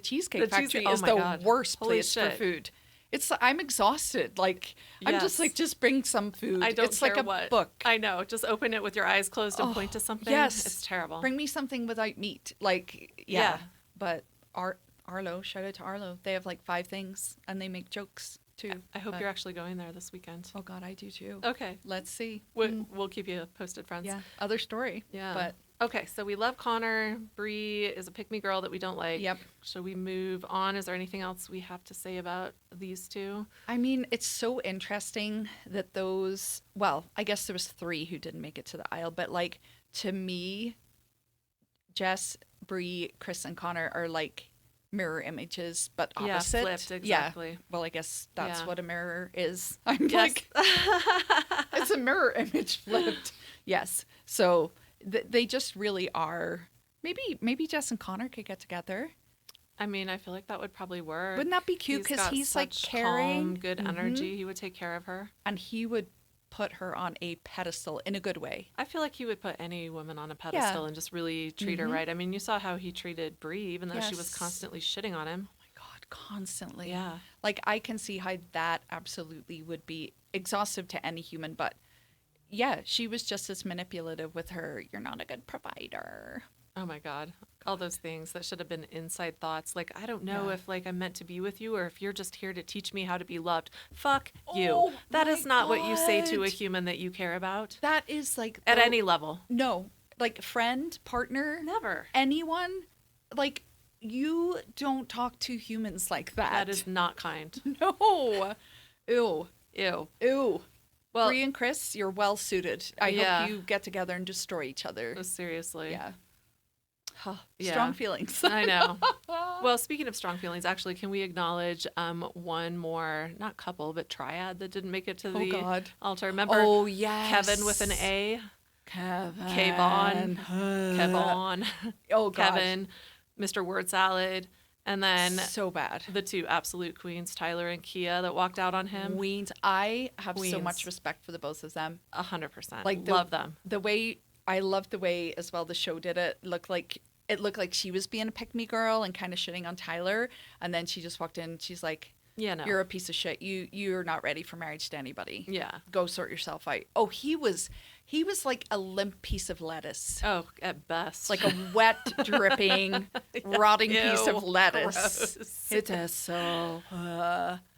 [SPEAKER 1] Cheesecake
[SPEAKER 2] The
[SPEAKER 1] Factory
[SPEAKER 2] Cheesecake- oh
[SPEAKER 1] is
[SPEAKER 2] my
[SPEAKER 1] the
[SPEAKER 2] God.
[SPEAKER 1] worst
[SPEAKER 2] Holy
[SPEAKER 1] place for
[SPEAKER 2] shit.
[SPEAKER 1] food. It's I'm exhausted. Like I'm just
[SPEAKER 2] Yes.
[SPEAKER 1] like, just bring some food.
[SPEAKER 2] I don't
[SPEAKER 1] it's
[SPEAKER 2] care
[SPEAKER 1] like a
[SPEAKER 2] what.
[SPEAKER 1] book.
[SPEAKER 2] I know. Just open it with your eyes closed and point to something.
[SPEAKER 1] yes.
[SPEAKER 2] It's terrible.
[SPEAKER 1] Bring me something without meat. Like
[SPEAKER 2] Yeah.
[SPEAKER 1] But Arlo, shout out to Arlo. They have like 5 things and they make jokes too.
[SPEAKER 2] I hope
[SPEAKER 1] But-
[SPEAKER 2] you're actually going there this weekend.
[SPEAKER 1] Oh God, I do too.
[SPEAKER 2] Okay.
[SPEAKER 1] Let's see.
[SPEAKER 2] We'll keep you posted, friends.
[SPEAKER 1] Yeah. Other story.
[SPEAKER 2] Yeah.
[SPEAKER 1] But
[SPEAKER 2] Okay, so we love Connor. Bree is a pick-me girl that we don't like.
[SPEAKER 1] Yep.
[SPEAKER 2] Should we move on? Is there anything else we have to say about these two?
[SPEAKER 1] I mean, it's so interesting that those, well, I guess there was 3 who didn't make it to the aisle, but like to me, Jess, Bree, Chris, and Connor are like mirror images, but
[SPEAKER 2] Yeah,
[SPEAKER 1] opposite.
[SPEAKER 2] flipped, exactly.
[SPEAKER 1] Yeah. Well, I guess that's
[SPEAKER 2] Yeah.
[SPEAKER 1] what a mirror is. I'm
[SPEAKER 2] Yes.
[SPEAKER 1] like, it's a mirror image flipped. Yes. So they just really are. Maybe Jess and Connor could get together.
[SPEAKER 2] I mean, I feel like that would probably work.
[SPEAKER 1] Wouldn't that be cute? Because
[SPEAKER 2] got
[SPEAKER 1] he's like
[SPEAKER 2] such
[SPEAKER 1] caring,
[SPEAKER 2] calm, good energy. He would take care of her.
[SPEAKER 1] and he would put her on a pedestal in a good way.
[SPEAKER 2] I feel like he would put any woman on a pedestal and just really treat her right. I mean, you saw how he treated Bree, even though she was
[SPEAKER 1] Yes.
[SPEAKER 2] constantly shitting on him.
[SPEAKER 1] Oh my God, constantly.
[SPEAKER 2] Yeah.
[SPEAKER 1] Like I can see how that absolutely would be exhaustive to any human, but yeah, she was just as manipulative with her. You're not a good provider.
[SPEAKER 2] Oh my God. All those things that should have been inside thoughts. Like, I don't know if like I'm meant to be with you or if you're just here to teach me how to be loved. Fuck you.
[SPEAKER 1] Oh
[SPEAKER 2] That
[SPEAKER 1] my
[SPEAKER 2] is not what you say to a
[SPEAKER 1] God.
[SPEAKER 2] human that you care about
[SPEAKER 1] That is like
[SPEAKER 2] at any level.
[SPEAKER 1] No, like friend, partner,
[SPEAKER 2] Never.
[SPEAKER 1] anyone. Like, you don't talk to humans like that.
[SPEAKER 2] That is not kind.
[SPEAKER 1] No. Ew.
[SPEAKER 2] Ew.
[SPEAKER 1] Ew.
[SPEAKER 2] Well,
[SPEAKER 1] Bree and Chris, you're well suited. I
[SPEAKER 2] Yeah.
[SPEAKER 1] hope you get together and destroy each other.
[SPEAKER 2] seriously.
[SPEAKER 1] Yeah. Huh.
[SPEAKER 2] Yeah.
[SPEAKER 1] Strong feelings.
[SPEAKER 2] I know. Well, speaking of strong feelings, actually, can we acknowledge one more, not couple, but triad that didn't make it to
[SPEAKER 1] Oh,
[SPEAKER 2] the
[SPEAKER 1] God.
[SPEAKER 2] altar? Remember
[SPEAKER 1] Oh, yes.
[SPEAKER 2] Kevin with an A?
[SPEAKER 1] Kevin.
[SPEAKER 2] Kevon. Kevon.
[SPEAKER 1] Oh, God.
[SPEAKER 2] Kevin, Mr. Word Salad, and then
[SPEAKER 1] So bad.
[SPEAKER 2] the two absolute queens, Tyler and Kia, that walked out on him.
[SPEAKER 1] Queens. I have so
[SPEAKER 2] Queens.
[SPEAKER 1] much respect for the both of them.
[SPEAKER 2] 100%.
[SPEAKER 1] Like,
[SPEAKER 2] Love them.
[SPEAKER 1] The way, I love the way as well the show did it. It looked like she was being a pick-me girl and kind of shitting on Tyler. And then she just walked in. She's like,
[SPEAKER 2] Yeah, no.
[SPEAKER 1] you're a piece of shit. You're not ready for marriage to anybody.
[SPEAKER 2] Yeah.
[SPEAKER 1] Go sort yourself out. Oh, he was like a limp piece of lettuce.
[SPEAKER 2] Oh, at best.
[SPEAKER 1] Like a wet, dripping, rotting piece
[SPEAKER 2] Ew,
[SPEAKER 1] of lettuce.
[SPEAKER 2] gross.
[SPEAKER 1] It is so.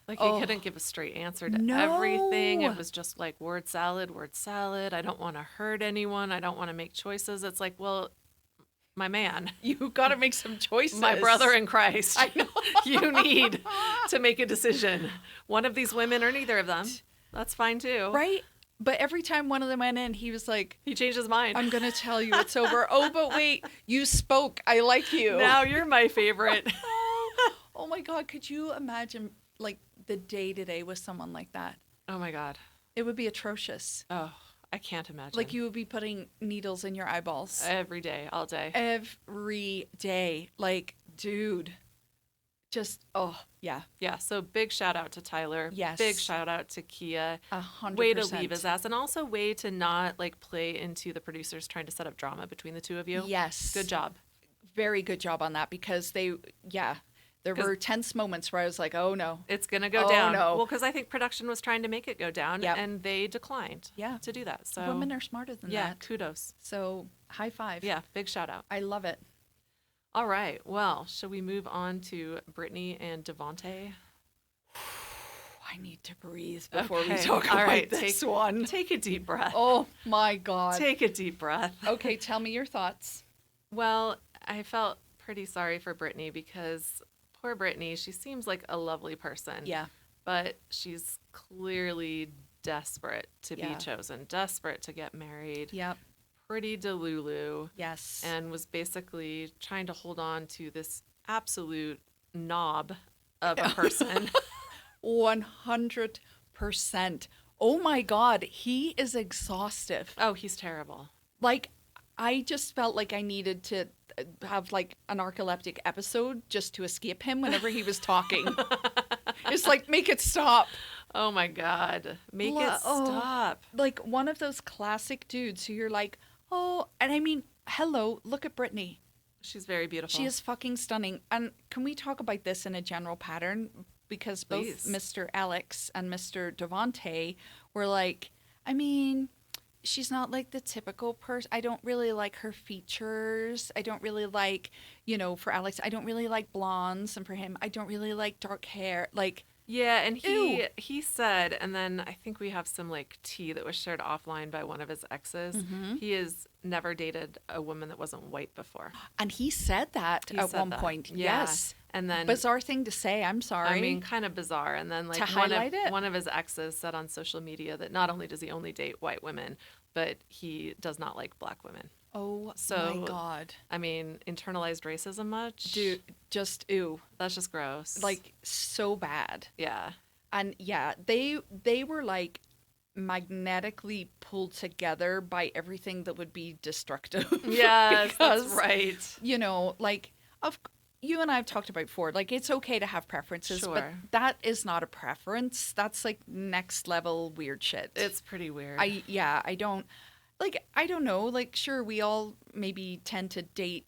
[SPEAKER 2] Like, he couldn't give a straight answer to
[SPEAKER 1] No.
[SPEAKER 2] everything. It was just like word salad. I don't want to hurt anyone. I don't want to make choices. It's like, well, my man,
[SPEAKER 1] You got to make some choices.
[SPEAKER 2] my brother in Christ,
[SPEAKER 1] I know.
[SPEAKER 2] you need to make a decision. One of these women or neither of them. That's fine too.
[SPEAKER 1] Right? But every time one of them went in, he was like,
[SPEAKER 2] He changed his mind.
[SPEAKER 1] I'm going to tell you it's over. Oh, but wait, you spoke. I like you.
[SPEAKER 2] Now you're my favorite.
[SPEAKER 1] Oh my God. Could you imagine like the day-to-day with someone like that?
[SPEAKER 2] Oh my God.
[SPEAKER 1] It would be atrocious.
[SPEAKER 2] Oh, I can't imagine.
[SPEAKER 1] Like you would be putting needles in your eyeballs
[SPEAKER 2] every day, all day.
[SPEAKER 1] every day. Like, dude, just, oh, yeah,
[SPEAKER 2] Yeah, so big shout out to Tyler.
[SPEAKER 1] Yes.
[SPEAKER 2] Big shout out to Kia.
[SPEAKER 1] 100%.
[SPEAKER 2] Way to leave his ass, and also way to not like play into the producers trying to set up drama between the two of you.
[SPEAKER 1] Yes.
[SPEAKER 2] Good job.
[SPEAKER 1] Very good job on that because there were tense moments where I was like, oh no.
[SPEAKER 2] It's gonna go
[SPEAKER 1] Oh,
[SPEAKER 2] down.
[SPEAKER 1] no.
[SPEAKER 2] Well, because I think production was trying to make it go down,
[SPEAKER 1] Yep.
[SPEAKER 2] and they declined.
[SPEAKER 1] Yeah.
[SPEAKER 2] To do that. So
[SPEAKER 1] Women are smarter than
[SPEAKER 2] yeah,
[SPEAKER 1] that.
[SPEAKER 2] kudos.
[SPEAKER 1] So high five.
[SPEAKER 2] Yeah, big shout out.
[SPEAKER 1] I love it.
[SPEAKER 2] All right. Well, shall we move on to Brittany and Devontae?
[SPEAKER 1] I need to breathe before we
[SPEAKER 2] Okay.
[SPEAKER 1] talk
[SPEAKER 2] All
[SPEAKER 1] about
[SPEAKER 2] right,
[SPEAKER 1] this one.
[SPEAKER 2] Take a deep breath.
[SPEAKER 1] Oh my God.
[SPEAKER 2] Take a deep breath.
[SPEAKER 1] Okay, tell me your thoughts.
[SPEAKER 2] Well, I felt pretty sorry for Brittany because poor Brittany, she seems like a lovely person.
[SPEAKER 1] Yeah.
[SPEAKER 2] But she's clearly desperate to
[SPEAKER 1] Yeah.
[SPEAKER 2] be chosen, desperate to get married,
[SPEAKER 1] Yep.
[SPEAKER 2] pretty delulu,
[SPEAKER 1] Yes.
[SPEAKER 2] and was basically trying to hold on to this absolute knob of a person.
[SPEAKER 1] 100%. Oh my God, he is exhaustive.
[SPEAKER 2] Oh, he's terrible.
[SPEAKER 1] Like, I just felt like I needed to have like an narcoleptic episode just to escape him whenever he was talking. It's like, make it stop.
[SPEAKER 2] Oh my God. Make it
[SPEAKER 1] Oh.
[SPEAKER 2] stop.
[SPEAKER 1] Like one of those classic dudes who you're like, oh, and I mean, hello, look at Brittany.
[SPEAKER 2] She's very beautiful.
[SPEAKER 1] She is fucking stunning. And can we talk about this in a general pattern? Because
[SPEAKER 2] Please.
[SPEAKER 1] both Mr. Alex and Mr. Devontae were like, I mean, she's not like the typical person. I don't really like her features. I don't really like, for Alex, I don't really like blondes. And for him, I don't really like dark hair. Like,
[SPEAKER 2] Yeah, and
[SPEAKER 1] Ew.
[SPEAKER 2] he said, and then I think we have some like tea that was shared offline by one of his exes.
[SPEAKER 1] Mm-hmm.
[SPEAKER 2] He has never dated a woman that wasn't white before.
[SPEAKER 1] and he said that
[SPEAKER 2] He
[SPEAKER 1] at
[SPEAKER 2] said
[SPEAKER 1] one
[SPEAKER 2] that.
[SPEAKER 1] point.
[SPEAKER 2] Yeah.
[SPEAKER 1] Yes.
[SPEAKER 2] And then
[SPEAKER 1] Bizarre thing to say. I'm sorry.
[SPEAKER 2] I mean, kind of bizarre. And then like
[SPEAKER 1] To highlight it?
[SPEAKER 2] one of his exes said on social media that not only does he only date white women, but he does not like black women.
[SPEAKER 1] oh
[SPEAKER 2] So-
[SPEAKER 1] my God.
[SPEAKER 2] I mean, internalized racism much?
[SPEAKER 1] Dude, just ew.
[SPEAKER 2] That's just gross.
[SPEAKER 1] Like, so bad.
[SPEAKER 2] yeah.
[SPEAKER 1] And yeah, they were like magnetically pulled together by everything that would be destructive.
[SPEAKER 2] Yes, that's
[SPEAKER 1] Because,
[SPEAKER 2] right.
[SPEAKER 1] Like you and I have talked about before, like it's okay to have preferences, but
[SPEAKER 2] Sure.
[SPEAKER 1] that is not a preference. That's like next level weird shit.
[SPEAKER 2] It's pretty weird.
[SPEAKER 1] I don't know, like sure we all maybe tend to date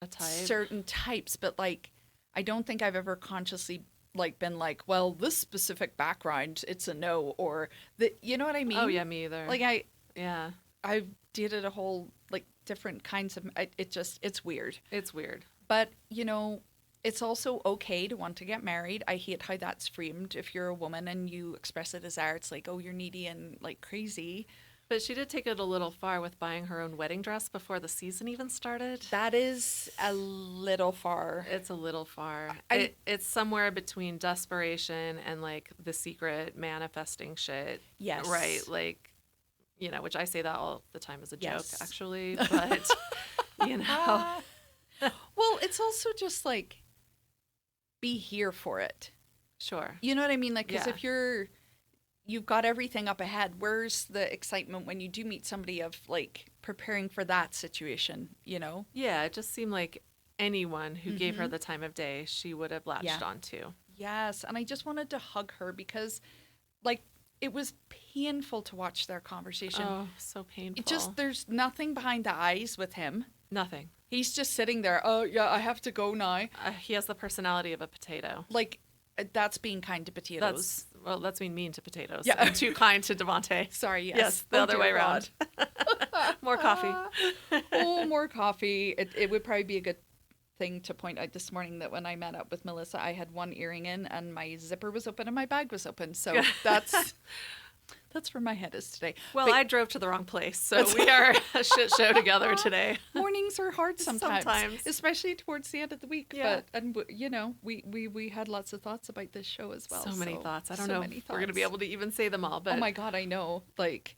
[SPEAKER 2] a type.
[SPEAKER 1] certain types, but like I don't think I've ever consciously like been like, well, this specific background, it's a no, or the, you know what I mean?
[SPEAKER 2] Oh yeah, me either.
[SPEAKER 1] Like
[SPEAKER 2] yeah,
[SPEAKER 1] I've dated a whole like different kinds of. It's weird,
[SPEAKER 2] it's weird.
[SPEAKER 1] but it's also okay to want to get married. I hate how that's framed. If you're a woman and you express a desire, it's like, oh, you're needy and like crazy.
[SPEAKER 2] But she did take it a little far with buying her own wedding dress before the season even started.
[SPEAKER 1] That is a little far.
[SPEAKER 2] It's a little far. It's somewhere between desperation and like the secret manifesting shit.
[SPEAKER 1] Yes.
[SPEAKER 2] Right. Like, which I say that all the time as a joke,
[SPEAKER 1] Yes.
[SPEAKER 2] actually. But,
[SPEAKER 1] Well, it's also just like, be here for it.
[SPEAKER 2] Sure.
[SPEAKER 1] You know what I mean? Like, because
[SPEAKER 2] Yeah.
[SPEAKER 1] if you've got everything up ahead, where's the excitement when you do meet somebody of like preparing for that situation,
[SPEAKER 2] Yeah, it just seemed like anyone who gave her the time of day, she would have latched onto.
[SPEAKER 1] Yes. And I just wanted to hug her because like it was painful to watch their conversation.
[SPEAKER 2] Oh, so painful.
[SPEAKER 1] There's nothing behind the eyes with him.
[SPEAKER 2] Nothing.
[SPEAKER 1] He's just sitting there. Oh, yeah, I have to go now.
[SPEAKER 2] He has the personality of a potato.
[SPEAKER 1] Like, that's being kind to potatoes.
[SPEAKER 2] That's being mean to potatoes.
[SPEAKER 1] Yeah.
[SPEAKER 2] And too kind to Devontae.
[SPEAKER 1] Sorry, yes.
[SPEAKER 2] Yes, the other
[SPEAKER 1] dear
[SPEAKER 2] way
[SPEAKER 1] God.
[SPEAKER 2] around. More coffee.
[SPEAKER 1] Oh, more coffee. It would probably be a good thing to point out this morning that when I met up with Melissa, I had one earring in and my zipper was open and my bag was open. So that's where my head is today.
[SPEAKER 2] Well,
[SPEAKER 1] But
[SPEAKER 2] I drove to the wrong place, so we are a shit show together today.
[SPEAKER 1] mornings are hard
[SPEAKER 2] Sometimes.
[SPEAKER 1] especially towards the end of the week.
[SPEAKER 2] Yeah.
[SPEAKER 1] We had lots of thoughts about this show as well.
[SPEAKER 2] So many thoughts. I don't
[SPEAKER 1] so
[SPEAKER 2] know
[SPEAKER 1] many
[SPEAKER 2] if we're going to be
[SPEAKER 1] thoughts.
[SPEAKER 2] able to even say them all, but
[SPEAKER 1] Oh my God, I know. Like,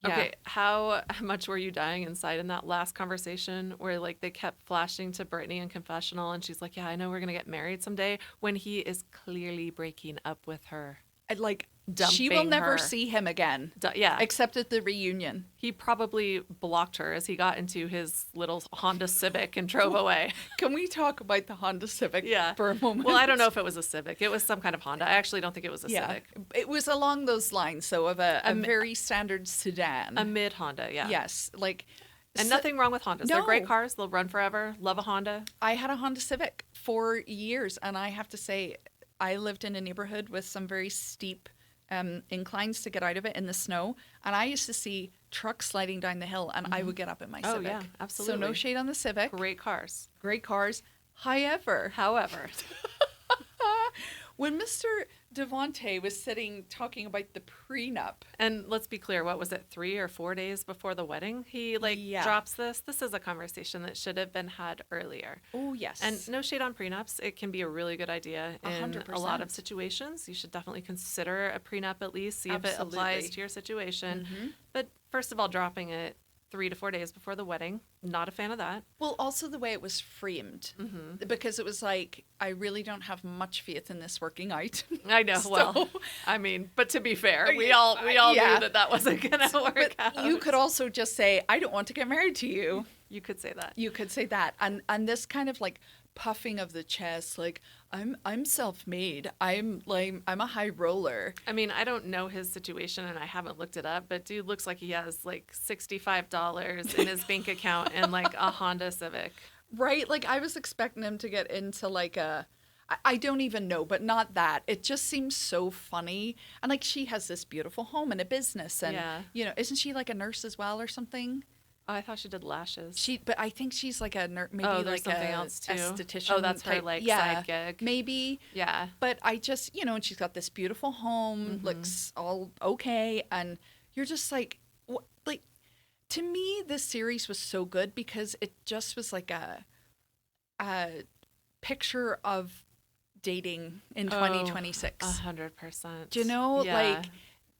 [SPEAKER 1] yeah.
[SPEAKER 2] Okay, how much were you dying inside in that last conversation where like they kept flashing to Brittany in confessional and she's like, yeah, I know we're going to get married someday, when he is clearly breaking up with her.
[SPEAKER 1] Like, she
[SPEAKER 2] Dumping
[SPEAKER 1] will never
[SPEAKER 2] her.
[SPEAKER 1] see him again.
[SPEAKER 2] Yeah.
[SPEAKER 1] Except at the reunion.
[SPEAKER 2] He probably blocked her as he got into his little Honda Civic and drove away.
[SPEAKER 1] Can we talk about the Honda Civic
[SPEAKER 2] Yeah.
[SPEAKER 1] for a moment?
[SPEAKER 2] Well, I don't know if it was a Civic. It was some kind of Honda. I actually don't think it was a Civic.
[SPEAKER 1] It was along those lines, so of a very standard sedan.
[SPEAKER 2] A mid Honda, yeah.
[SPEAKER 1] Yes. Like,
[SPEAKER 2] And nothing wrong with Hondas. They're
[SPEAKER 1] No.
[SPEAKER 2] great cars. They'll run forever. Love a Honda.
[SPEAKER 1] I had a Honda Civic for years, and I have to say, I lived in a neighborhood with some very steep inclines to get out of it in the snow, and I used to see trucks sliding down the hill, and I would get up in my
[SPEAKER 2] Oh,
[SPEAKER 1] Civic.
[SPEAKER 2] yeah, absolutely.
[SPEAKER 1] So no shade on the Civic.
[SPEAKER 2] Great cars.
[SPEAKER 1] Great cars. However, when Mr. Devontae was sitting talking about the prenup,
[SPEAKER 2] And let's be clear, what was it, 3 or 4 days before the wedding? He
[SPEAKER 1] Yeah.
[SPEAKER 2] drops this. This is a conversation that should have been had earlier.
[SPEAKER 1] oh yes,
[SPEAKER 2] And no shade on prenups. It can be a really good idea in
[SPEAKER 1] 100%.
[SPEAKER 2] a lot of situations. You should definitely consider a prenup at least, see if it applies
[SPEAKER 1] Absolutely.
[SPEAKER 2] to your situation. But first of all, dropping it 3 to 4 days before the wedding, not a fan of that.
[SPEAKER 1] well, also the way it was framed, because it was like, I really don't have much faith in this working out.
[SPEAKER 2] I know.
[SPEAKER 1] So-
[SPEAKER 2] Well, I mean, but to be fair, we all
[SPEAKER 1] Yeah.
[SPEAKER 2] knew that wasn't gonna work
[SPEAKER 1] But
[SPEAKER 2] out.
[SPEAKER 1] you could also just say, I don't want to get married to you.
[SPEAKER 2] You could say that.
[SPEAKER 1] You could say that, and this kind of like puffing of the chest, like I'm self-made. I'm a high roller.
[SPEAKER 2] I mean, I don't know his situation and I haven't looked it up, but dude looks like he has like $65 in his bank account and like a Honda Civic.
[SPEAKER 1] Right? Like, I was expecting him to get into like I don't even know, but not that. It just seems so funny. And like, she has this beautiful home and a business, and
[SPEAKER 2] Yeah.
[SPEAKER 1] isn't she like a nurse as well or something?
[SPEAKER 2] Oh, I thought she did lashes.
[SPEAKER 1] But I think she's like a nurse, maybe
[SPEAKER 2] Oh, there's
[SPEAKER 1] like
[SPEAKER 2] something
[SPEAKER 1] a
[SPEAKER 2] else too.
[SPEAKER 1] esthetician.
[SPEAKER 2] Oh, that's her
[SPEAKER 1] type.
[SPEAKER 2] like
[SPEAKER 1] Yeah,
[SPEAKER 2] side gig.
[SPEAKER 1] maybe.
[SPEAKER 2] Yeah.
[SPEAKER 1] But I just, and she's got this beautiful home, looks all okay, and you're just like, like, to me, this series was so good because it just was like a picture of dating in 2026.
[SPEAKER 2] 100%.
[SPEAKER 1] Do you know,
[SPEAKER 2] Yeah.
[SPEAKER 1] like,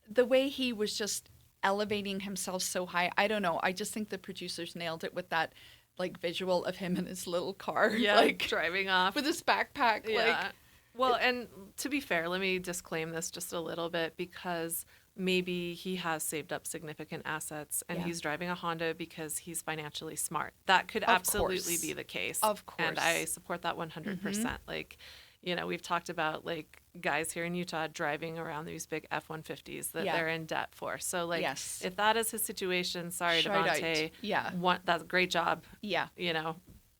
[SPEAKER 1] the way he was just elevating himself so high? I don't know. I just think the producers nailed it with that, like, visual of him in his little car,
[SPEAKER 2] Yeah,
[SPEAKER 1] like
[SPEAKER 2] driving off.
[SPEAKER 1] with his backpack, like.
[SPEAKER 2] Well, and to be fair, let me disclaim this just a little bit because maybe he has saved up significant assets and
[SPEAKER 1] Yeah.
[SPEAKER 2] he's driving a Honda because he's financially smart. That could
[SPEAKER 1] Of
[SPEAKER 2] absolutely
[SPEAKER 1] course.
[SPEAKER 2] be the case.
[SPEAKER 1] Of
[SPEAKER 2] And
[SPEAKER 1] course.
[SPEAKER 2] I support that 100%. Like, we've talked about like guys here in Utah driving around these big F-150s that
[SPEAKER 1] Yeah.
[SPEAKER 2] they're in debt for. So like,
[SPEAKER 1] Yes.
[SPEAKER 2] if that is his situation, sorry,
[SPEAKER 1] Shout out.
[SPEAKER 2] Devontae.
[SPEAKER 1] Yeah.
[SPEAKER 2] That's a great job.
[SPEAKER 1] Yeah.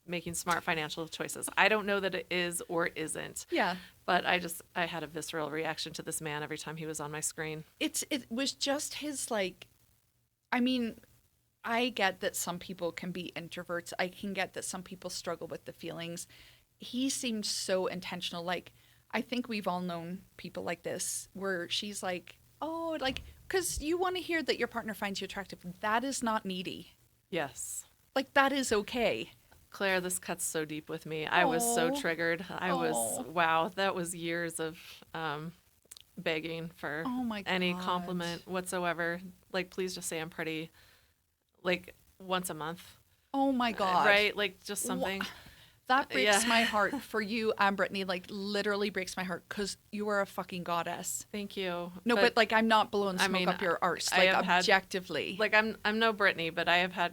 [SPEAKER 2] Making smart financial choices. I don't know that it is or isn't.
[SPEAKER 1] Yeah.
[SPEAKER 2] But I had a visceral reaction to this man every time he was on my screen.
[SPEAKER 1] It was just his, like, I mean, I get that some people can be introverts. I can get that some people struggle with the feelings. He seemed so intentional. Like, I think we've all known people like this where she's like, oh, like, because you want to hear that your partner finds you attractive. That is not needy.
[SPEAKER 2] Yes.
[SPEAKER 1] Like, that is okay.
[SPEAKER 2] Claire, this cuts so deep with me. I was so triggered. Wow, that was years of begging for any compliment whatsoever. Like, please just say I'm pretty, like, once a month.
[SPEAKER 1] Oh my God.
[SPEAKER 2] Right? Like, just something.
[SPEAKER 1] That breaks my heart for you and Brittany, like, literally breaks my heart, because you are a fucking goddess.
[SPEAKER 2] Thank you.
[SPEAKER 1] No, but like, I'm not blowing smoke up your arse, like, objectively.
[SPEAKER 2] I'm no Brittany, but I have had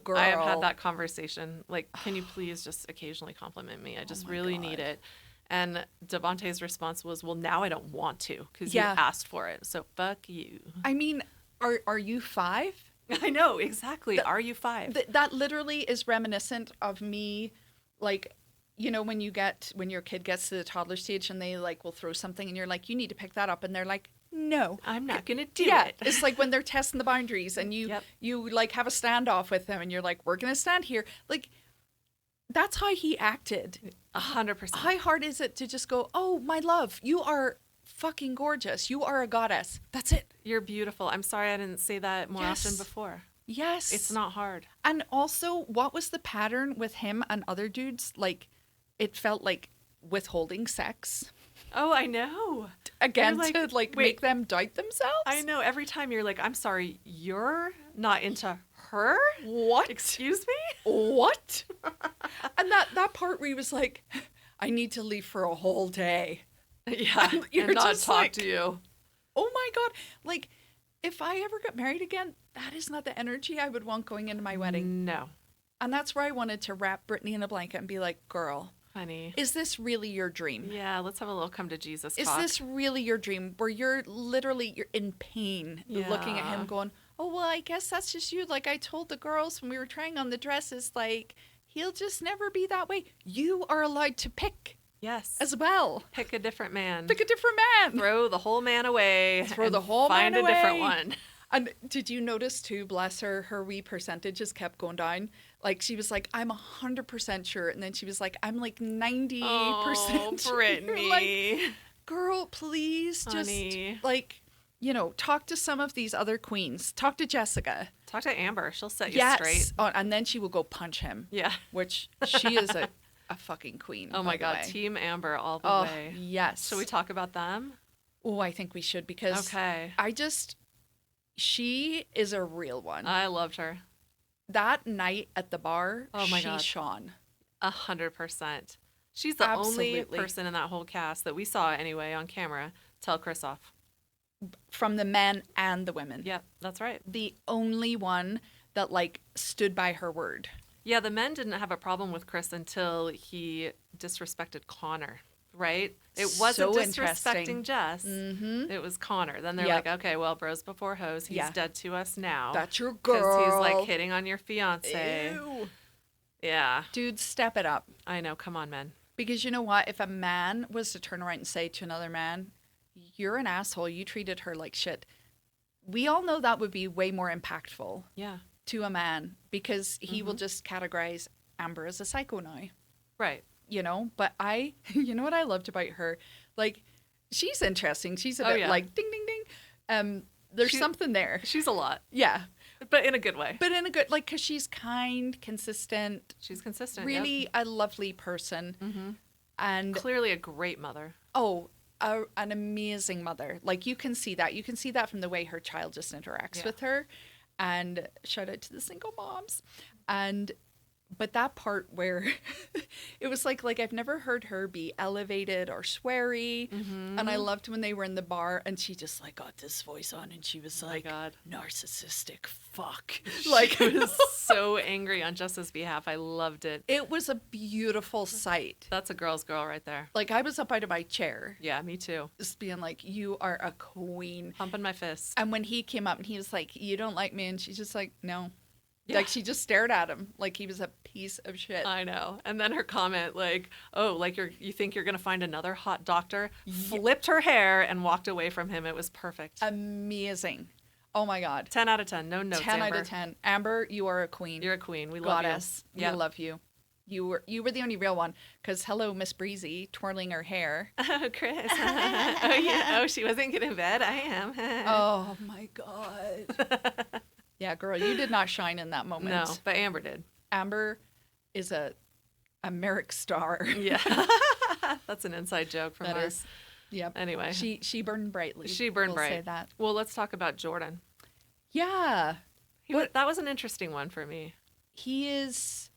[SPEAKER 1] girl.
[SPEAKER 2] I have had that conversation. Like, can you please just occasionally compliment me? I just really need it. And Devontae's response was, well, now I don't want to, because you asked for it. So fuck you.
[SPEAKER 1] I mean, are you 5?
[SPEAKER 2] I know, exactly. Are you 5?
[SPEAKER 1] That literally is reminiscent of me. Like, you know, when your kid gets to the toddler stage and they like will throw something and you're like, you need to pick that up, and they're like, no,
[SPEAKER 2] I'm not gonna do it.
[SPEAKER 1] It's like when they're testing the boundaries and you like have a standoff with them and you're like, we're gonna stand here. Like, that's how he acted.
[SPEAKER 2] 100%.
[SPEAKER 1] How hard is it to just go, oh my love, you are fucking gorgeous, you are a goddess, that's it,
[SPEAKER 2] you're beautiful. I'm sorry I didn't say that more often before.
[SPEAKER 1] Yes.
[SPEAKER 2] It's not hard.
[SPEAKER 1] And also, what was the pattern with him and other dudes? Like, it felt like withholding sex.
[SPEAKER 2] Oh, I know.
[SPEAKER 1] Again, like, to like make them doubt themselves?
[SPEAKER 2] I know. Every time you're like, I'm sorry, you're not into her?
[SPEAKER 1] What?
[SPEAKER 2] Excuse me?
[SPEAKER 1] What? And that part where he was like, I need to leave for a whole day.
[SPEAKER 2] Yeah. And not talk to you.
[SPEAKER 1] Oh my God. Like, if I ever got married again, that is not the energy I would want going into my wedding.
[SPEAKER 2] No.
[SPEAKER 1] And that's where I wanted to wrap Brittany in a blanket and be like, girl,
[SPEAKER 2] honey,
[SPEAKER 1] is this really your dream?
[SPEAKER 2] Yeah, let's have a little come to Jesus talk.
[SPEAKER 1] Is this really your dream, where you're in pain looking at him going, oh, well, I guess that's just you. Like, I told the girls when we were trying on the dresses, like, he'll just never be that way. You are allowed to pick.
[SPEAKER 2] Yes.
[SPEAKER 1] As well.
[SPEAKER 2] Pick a different man.
[SPEAKER 1] Pick a different man.
[SPEAKER 2] Throw the whole man away.
[SPEAKER 1] Throw the whole man away.
[SPEAKER 2] Find a different one.
[SPEAKER 1] And did you notice too, bless her wee percentages kept going down. Like, she was like, I'm 100% sure. And then she was like, I'm like 90% sure.
[SPEAKER 2] Brittany.
[SPEAKER 1] Like, girl, please
[SPEAKER 2] honey.
[SPEAKER 1] Just like, you know, talk to some of these other queens. Talk to Jessica.
[SPEAKER 2] Talk to Amber. She'll set you straight.
[SPEAKER 1] Oh, and then she will go punch him.
[SPEAKER 2] Yeah.
[SPEAKER 1] Which she is a fucking queen.
[SPEAKER 2] Oh my God. Team Amber all the way.
[SPEAKER 1] Yes.
[SPEAKER 2] Should we talk about them?
[SPEAKER 1] Oh, I think we should, because she is a real one.
[SPEAKER 2] I loved her.
[SPEAKER 1] That night at the bar,
[SPEAKER 2] oh my God.
[SPEAKER 1] shone.
[SPEAKER 2] 100%. She's the only person in that whole cast that we saw anyway on camera tell Chris off.
[SPEAKER 1] From the men and the women.
[SPEAKER 2] Yep, that's right.
[SPEAKER 1] The only one that like stood by her word.
[SPEAKER 2] Yeah, the men didn't have a problem with Chris until he disrespected Connor, right? It wasn't disrespecting Jess. Mm-hmm. It was Connor. Then they're like, okay, well, bros before hoes. He's dead to us now.
[SPEAKER 1] That's your girl.
[SPEAKER 2] Because he's like hitting on your fiance.
[SPEAKER 1] Ew.
[SPEAKER 2] Yeah.
[SPEAKER 1] Dude, step it up.
[SPEAKER 2] I know. Come on, men.
[SPEAKER 1] Because you know what? If a man was to turn around and say to another man, you're an asshole, you treated her like shit, we all know that would be way more impactful.
[SPEAKER 2] Yeah. To
[SPEAKER 1] a man, because he will just categorize Amber as a psycho now.
[SPEAKER 2] Right.
[SPEAKER 1] You know, but you know what I loved about her? Like, she's interesting. She's a bit like ding, ding, ding. There's something there.
[SPEAKER 2] She's a lot.
[SPEAKER 1] Yeah.
[SPEAKER 2] But in a good way.
[SPEAKER 1] But in a good, like, because she's kind, consistent.
[SPEAKER 2] She's consistent.
[SPEAKER 1] Really a lovely person.
[SPEAKER 2] Mm-hmm.
[SPEAKER 1] And
[SPEAKER 2] clearly a great mother.
[SPEAKER 1] Oh, an amazing mother. Like, you can see that. You can see that from the way her child just interacts with her. And shout out to the single moms. But that part where it was like I've never heard her be elevated or sweary. Mm-hmm. And I loved when they were in the bar and she just like got this voice on and she was like, God, narcissistic fuck. Like,
[SPEAKER 2] she was so angry on Jess's behalf. I loved it.
[SPEAKER 1] It was a beautiful sight.
[SPEAKER 2] That's a girl's girl right there.
[SPEAKER 1] Like, I was up out of my chair.
[SPEAKER 2] Yeah, me too.
[SPEAKER 1] Just being like, you are a queen.
[SPEAKER 2] Pumping my fist.
[SPEAKER 1] And when he came up and he was like, you don't like me? And she's just like, no. Yeah. Like, she just stared at him like he was a piece of shit.
[SPEAKER 2] I know. And then her comment, like, oh, like you think you're going to find another hot doctor? Flipped her hair and walked away from him. It was perfect.
[SPEAKER 1] Amazing. Oh, my God.
[SPEAKER 2] 10 out of 10. No notes,
[SPEAKER 1] 10
[SPEAKER 2] Amber.
[SPEAKER 1] out of 10. Amber, you are a queen.
[SPEAKER 2] You're a queen. We love
[SPEAKER 1] Goddess.
[SPEAKER 2] you. Yep.
[SPEAKER 1] We love you. You were the only real one, because hello, Miss Breezy, twirling her hair.
[SPEAKER 2] Oh, Chris. Oh, yeah. Oh, she wasn't getting in bed. I am.
[SPEAKER 1] Oh my God. Yeah, girl, you did not shine in that moment.
[SPEAKER 2] No, but Amber did.
[SPEAKER 1] Amber is a Merrick star.
[SPEAKER 2] Yeah. That's an inside joke from
[SPEAKER 1] That
[SPEAKER 2] her.
[SPEAKER 1] is. Yep.
[SPEAKER 2] Anyway.
[SPEAKER 1] She burned brightly.
[SPEAKER 2] She burned
[SPEAKER 1] we'll
[SPEAKER 2] bright.
[SPEAKER 1] Say that.
[SPEAKER 2] Well, let's talk about Jordan.
[SPEAKER 1] Yeah.
[SPEAKER 2] That was an interesting one for me.
[SPEAKER 1] He is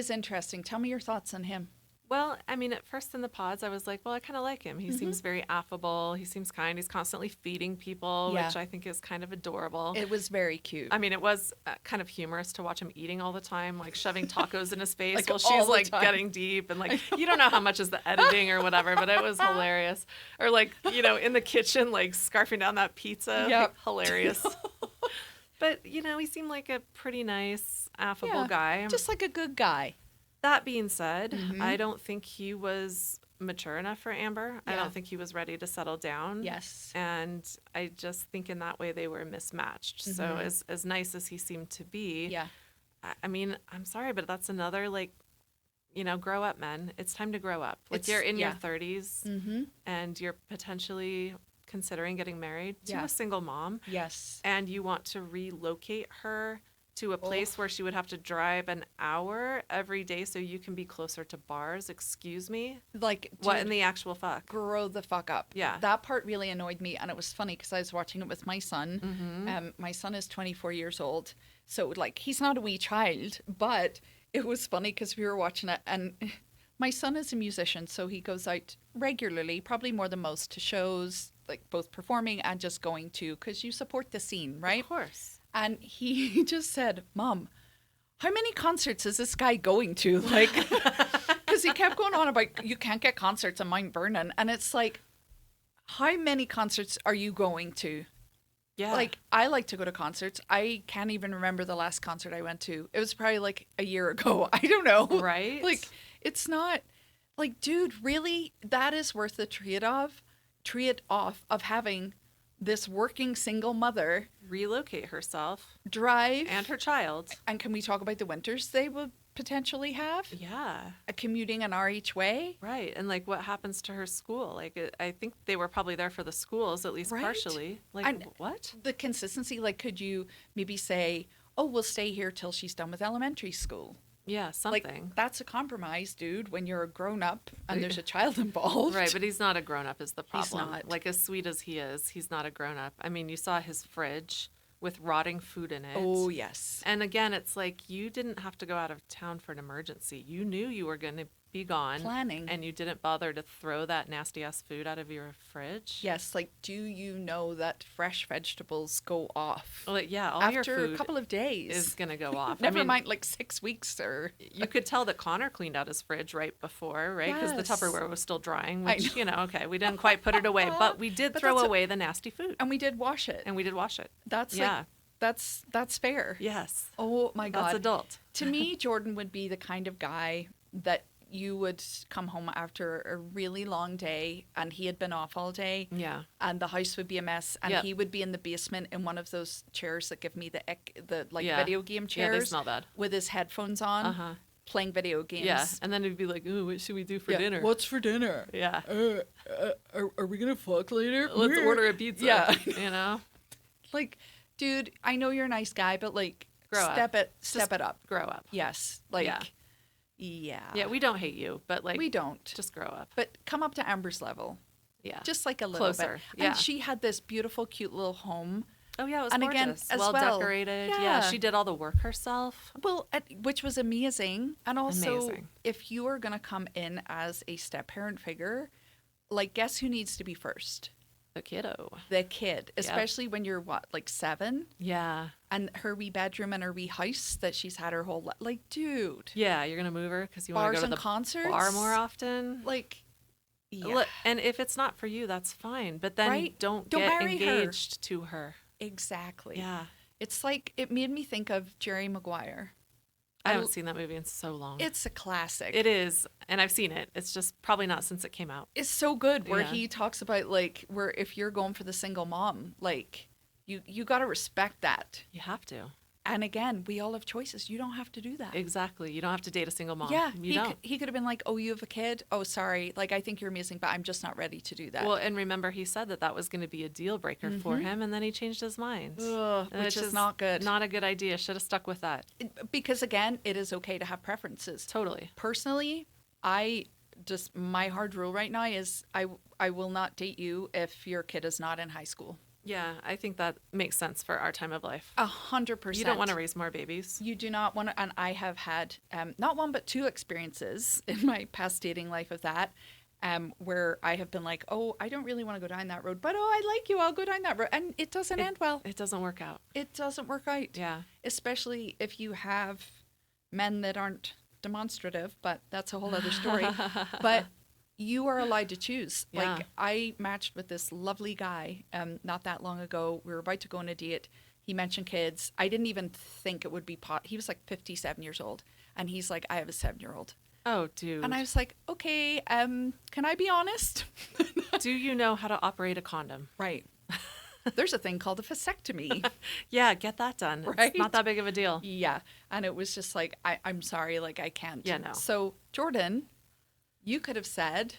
[SPEAKER 1] interesting. Tell me your thoughts on him.
[SPEAKER 2] Well, I mean, at first in the pods, I was like, well, I kind of like him. He seems very affable. He seems kind. He's constantly feeding people,
[SPEAKER 1] Yeah.
[SPEAKER 2] which I think is kind of adorable.
[SPEAKER 1] It was very cute.
[SPEAKER 2] I mean, it was kind of humorous to watch him eating all the time, like shoving tacos in his face
[SPEAKER 1] Like,
[SPEAKER 2] while
[SPEAKER 1] all
[SPEAKER 2] she's
[SPEAKER 1] the
[SPEAKER 2] like
[SPEAKER 1] time.
[SPEAKER 2] getting deep. And like, you don't know how much is the editing or whatever, but it was hilarious. Or like, in the kitchen, like scarfing down that pizza.
[SPEAKER 1] Yep.
[SPEAKER 2] Like, hilarious. But, he seemed like a pretty nice, affable guy.
[SPEAKER 1] Just like a good guy.
[SPEAKER 2] That being said, I don't think he was mature enough for Amber. I
[SPEAKER 1] Yeah.
[SPEAKER 2] don't think he was ready to settle down.
[SPEAKER 1] Yes.
[SPEAKER 2] And I just think in that way they were mismatched. So as nice as he seemed to be,
[SPEAKER 1] Yeah.
[SPEAKER 2] I mean, I'm sorry, but that's another grow up, men. It's time to grow up. Like
[SPEAKER 1] It's-
[SPEAKER 2] you're in your
[SPEAKER 1] yeah.
[SPEAKER 2] 30s and you're potentially considering getting married to
[SPEAKER 1] Yeah.
[SPEAKER 2] a single mom.
[SPEAKER 1] Yes.
[SPEAKER 2] And you want to relocate her to a place where she would have to drive an hour every day so you can be closer to bars. Excuse me?
[SPEAKER 1] Like,
[SPEAKER 2] What
[SPEAKER 1] dude,
[SPEAKER 2] in the actual fuck?
[SPEAKER 1] grow the fuck up.
[SPEAKER 2] Yeah.
[SPEAKER 1] That part really annoyed me, and it was funny because I was watching it with my son. My son is 24 years old, so like he's not a wee child, but it was funny because we were watching it, and my son is a musician, so he goes out regularly, probably more than most, to shows, like both performing and just going to, because you support the scene, right?
[SPEAKER 2] Of course.
[SPEAKER 1] And he just said, Mom, how many concerts is this guy going to? Like, because he kept going on about, you can't get concerts in Mount Vernon. And it's like, how many concerts are you going to?
[SPEAKER 2] Yeah.
[SPEAKER 1] Like, I like to go to concerts. I can't even remember the last concert I went to. It was probably like a year ago. I don't know.
[SPEAKER 2] Right?
[SPEAKER 1] Like, it's not, like, dude, really? That is worth the trade off of having this working single mother
[SPEAKER 2] relocate herself
[SPEAKER 1] drive.
[SPEAKER 2] and her child.
[SPEAKER 1] And can we talk about the winters they would potentially have?
[SPEAKER 2] Yeah.
[SPEAKER 1] Commuting an hour each way?
[SPEAKER 2] Right. And like what happens to her school? Like I think they were probably there for the schools, at least
[SPEAKER 1] Right.
[SPEAKER 2] partially. Like
[SPEAKER 1] And
[SPEAKER 2] what?
[SPEAKER 1] The consistency, like, could you maybe say, oh, we'll stay here till she's done with elementary school?
[SPEAKER 2] Yeah, something.
[SPEAKER 1] Like, that's a compromise, dude, when you're a grown-up and there's a child involved.
[SPEAKER 2] Right, but he's not a grown-up is the
[SPEAKER 1] He's
[SPEAKER 2] problem.
[SPEAKER 1] not.
[SPEAKER 2] Like, as sweet as he is, he's not a grown-up. I mean, you saw his fridge with rotting food in it.
[SPEAKER 1] Oh, yes.
[SPEAKER 2] And again, it's like you didn't have to go out of town for an emergency. You knew you were going to be gone.
[SPEAKER 1] Planning.
[SPEAKER 2] And you didn't bother to throw that nasty-ass food out of your fridge.
[SPEAKER 1] Yes, like, do you know that fresh vegetables go off
[SPEAKER 2] Well, yeah, all
[SPEAKER 1] after
[SPEAKER 2] your food
[SPEAKER 1] a couple of days?
[SPEAKER 2] is going to go off.
[SPEAKER 1] Never
[SPEAKER 2] I mean,
[SPEAKER 1] mind, like 6 weeks or...
[SPEAKER 2] You could tell that Connor cleaned out his fridge right before, right? Because the
[SPEAKER 1] Yes.
[SPEAKER 2] Tupperware was still drying,
[SPEAKER 1] I
[SPEAKER 2] which, okay, we didn't quite put it away, but we did
[SPEAKER 1] But
[SPEAKER 2] throw
[SPEAKER 1] that's
[SPEAKER 2] away the nasty food.
[SPEAKER 1] And we did wash it.
[SPEAKER 2] And we did wash it.
[SPEAKER 1] That's
[SPEAKER 2] Yeah.
[SPEAKER 1] like, that's fair.
[SPEAKER 2] Yes.
[SPEAKER 1] Oh my God.
[SPEAKER 2] That's adult.
[SPEAKER 1] To me, Jordan would be the kind of guy that you would come home after a really long day and he had been off all day
[SPEAKER 2] Yeah.
[SPEAKER 1] and the house would be a mess and
[SPEAKER 2] Yep.
[SPEAKER 1] he would be in the basement in one of those chairs that give me the
[SPEAKER 2] Yeah.
[SPEAKER 1] video game
[SPEAKER 2] Yeah, they
[SPEAKER 1] chairs
[SPEAKER 2] smell bad.
[SPEAKER 1] with his headphones on
[SPEAKER 2] Uh-huh.
[SPEAKER 1] playing video games.
[SPEAKER 2] Yeah. And then it'd be like, ooh, what should we do for
[SPEAKER 1] Yeah,
[SPEAKER 2] dinner?
[SPEAKER 1] What's for dinner?
[SPEAKER 2] Yeah.
[SPEAKER 1] Are we gonna fuck later?
[SPEAKER 2] Let's order a pizza.
[SPEAKER 1] Yeah. Like, dude, I know you're a nice guy, but like,
[SPEAKER 2] Grow up.
[SPEAKER 1] step
[SPEAKER 2] Just
[SPEAKER 1] it up.
[SPEAKER 2] Grow up.
[SPEAKER 1] Yes, like,
[SPEAKER 2] Yeah.
[SPEAKER 1] yeah.
[SPEAKER 2] Yeah, we don't hate you, but like,
[SPEAKER 1] we don't.
[SPEAKER 2] just grow up.
[SPEAKER 1] But come up to Amber's level,
[SPEAKER 2] Yeah.
[SPEAKER 1] just like a little
[SPEAKER 2] Closer,
[SPEAKER 1] bit.
[SPEAKER 2] yeah.
[SPEAKER 1] And she had this beautiful, cute little home.
[SPEAKER 2] Oh, yeah, it was
[SPEAKER 1] And again,
[SPEAKER 2] gorgeous.
[SPEAKER 1] as
[SPEAKER 2] well
[SPEAKER 1] well,
[SPEAKER 2] decorated. Yeah.
[SPEAKER 1] yeah.
[SPEAKER 2] She did all the work herself.
[SPEAKER 1] Well, which was amazing. And also,
[SPEAKER 2] Amazing.
[SPEAKER 1] if you are going to come in as a step-parent figure, like, guess who needs to be first?
[SPEAKER 2] The kiddo.
[SPEAKER 1] The kid. Especially when you're, what, like 7?
[SPEAKER 2] Yeah.
[SPEAKER 1] And her wee bedroom and her wee house that she's had her whole life. Like, dude.
[SPEAKER 2] Yeah, you're going to move her because you want
[SPEAKER 1] Bars
[SPEAKER 2] to go to
[SPEAKER 1] and
[SPEAKER 2] the
[SPEAKER 1] concerts?
[SPEAKER 2] bar more often.
[SPEAKER 1] Like, yeah.
[SPEAKER 2] Look, and if it's not for you, that's fine. But then
[SPEAKER 1] Right?
[SPEAKER 2] don't
[SPEAKER 1] Don't
[SPEAKER 2] get
[SPEAKER 1] marry her.
[SPEAKER 2] engaged to her.
[SPEAKER 1] Exactly.
[SPEAKER 2] Yeah.
[SPEAKER 1] It's like, it made me think of Jerry Maguire.
[SPEAKER 2] I haven't seen that movie in so long.
[SPEAKER 1] It's a classic.
[SPEAKER 2] It is, and I've seen it. It's just probably not since it came out.
[SPEAKER 1] It's so good where
[SPEAKER 2] Yeah.
[SPEAKER 1] he talks about, like, where if you're going for the single mom, like, you got to respect that.
[SPEAKER 2] You have to.
[SPEAKER 1] And again, we all have choices. You don't have to do that.
[SPEAKER 2] Exactly. You don't have to date a single mom.
[SPEAKER 1] Yeah,
[SPEAKER 2] You don't.
[SPEAKER 1] he could have been like, oh, you have a kid? Oh, sorry. Like, I think you're amazing, but I'm just not ready to do that.
[SPEAKER 2] Well, and remember, he said that was going to be a deal breaker for him, and then he changed his mind.
[SPEAKER 1] Ugh, which is not good.
[SPEAKER 2] Not a good idea. Should have stuck with that.
[SPEAKER 1] Because again, it is okay to have preferences.
[SPEAKER 2] Totally.
[SPEAKER 1] Personally, my hard rule right now is I will not date you if your kid is not in high school.
[SPEAKER 2] Yeah, I think that makes sense for our time of life.
[SPEAKER 1] 100%.
[SPEAKER 2] You don't want to raise more babies.
[SPEAKER 1] You do not want to, and I have had not one but two experiences in my past dating life of that, where I have been like, oh, I don't really want to go down that road, but oh, I like you, I'll go down that road, and it doesn't end well.
[SPEAKER 2] It doesn't work out.
[SPEAKER 1] It doesn't work out.
[SPEAKER 2] Yeah.
[SPEAKER 1] Especially if you have men that aren't demonstrative, but that's a whole other story. But you are allowed to choose.
[SPEAKER 2] Yeah.
[SPEAKER 1] Like, I matched with this lovely guy not that long ago. We were about to go on a date. He mentioned kids. I didn't even think it would be he was like 57 years old. And he's like, I have a 7-year-old.
[SPEAKER 2] Oh, dude.
[SPEAKER 1] And I was like, okay, can I be honest?
[SPEAKER 2] Do you know how to operate a condom?
[SPEAKER 1] Right. There's a thing called a vasectomy.
[SPEAKER 2] Yeah, get that done.
[SPEAKER 1] Right?
[SPEAKER 2] It's not that big of a deal.
[SPEAKER 1] Yeah. And it was just like, I'm sorry, like, I can't.
[SPEAKER 2] Yeah, no.
[SPEAKER 1] So, Jordan, you could have said,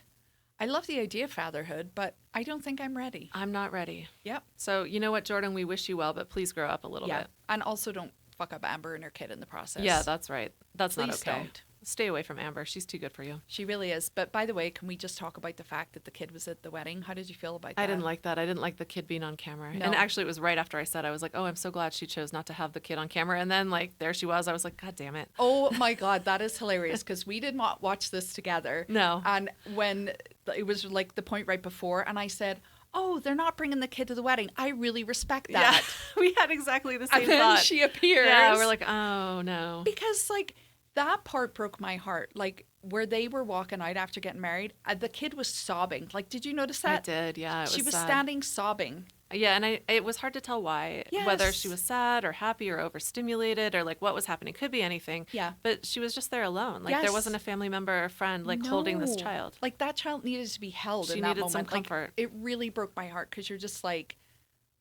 [SPEAKER 1] I love the idea of fatherhood, but I don't think I'm ready.
[SPEAKER 2] I'm not ready.
[SPEAKER 1] Yep.
[SPEAKER 2] So, you know what, Jordan? We wish you well, but please grow up a little bit.
[SPEAKER 1] And also don't fuck up Amber and her kid in the process.
[SPEAKER 2] Yeah, that's right. That's
[SPEAKER 1] Please
[SPEAKER 2] not okay.
[SPEAKER 1] don't.
[SPEAKER 2] Stay away from Amber. She's too good for you.
[SPEAKER 1] She really is. But by the way, can we just talk about the fact that the kid was at the wedding? How did you feel about that?
[SPEAKER 2] I didn't like that. I didn't like the kid being on camera.
[SPEAKER 1] No.
[SPEAKER 2] And actually, it was right after I said, I was like, oh, I'm so glad she chose not to have the kid on camera. And then, like, there she was. I was like, God damn it.
[SPEAKER 1] Oh, my God. That is hilarious because we did not watch this together.
[SPEAKER 2] No.
[SPEAKER 1] And when it was like the point right before, and I said, oh, they're not bringing the kid to the wedding. I really respect that.
[SPEAKER 2] Yeah, we had exactly the same
[SPEAKER 1] And then
[SPEAKER 2] thought.
[SPEAKER 1] she appears.
[SPEAKER 2] Yeah, we're like, oh, no.
[SPEAKER 1] Because, like, that part broke my heart. Like, where they were walking out after getting married, the kid was sobbing. Like, did you notice that?
[SPEAKER 2] I did, yeah.
[SPEAKER 1] She was
[SPEAKER 2] sad.
[SPEAKER 1] standing sobbing.
[SPEAKER 2] Yeah, and it was hard to tell why.
[SPEAKER 1] Yes.
[SPEAKER 2] Whether she was sad or happy or overstimulated or, like, what was happening. Could be anything.
[SPEAKER 1] Yeah.
[SPEAKER 2] But she was just there alone. Like,
[SPEAKER 1] Yes.
[SPEAKER 2] there wasn't a family member or friend, like, holding this
[SPEAKER 1] No.
[SPEAKER 2] child.
[SPEAKER 1] Like, that child needed to be held
[SPEAKER 2] She
[SPEAKER 1] in that
[SPEAKER 2] needed
[SPEAKER 1] moment.
[SPEAKER 2] some comfort.
[SPEAKER 1] Like, it really broke my heart because you're just like,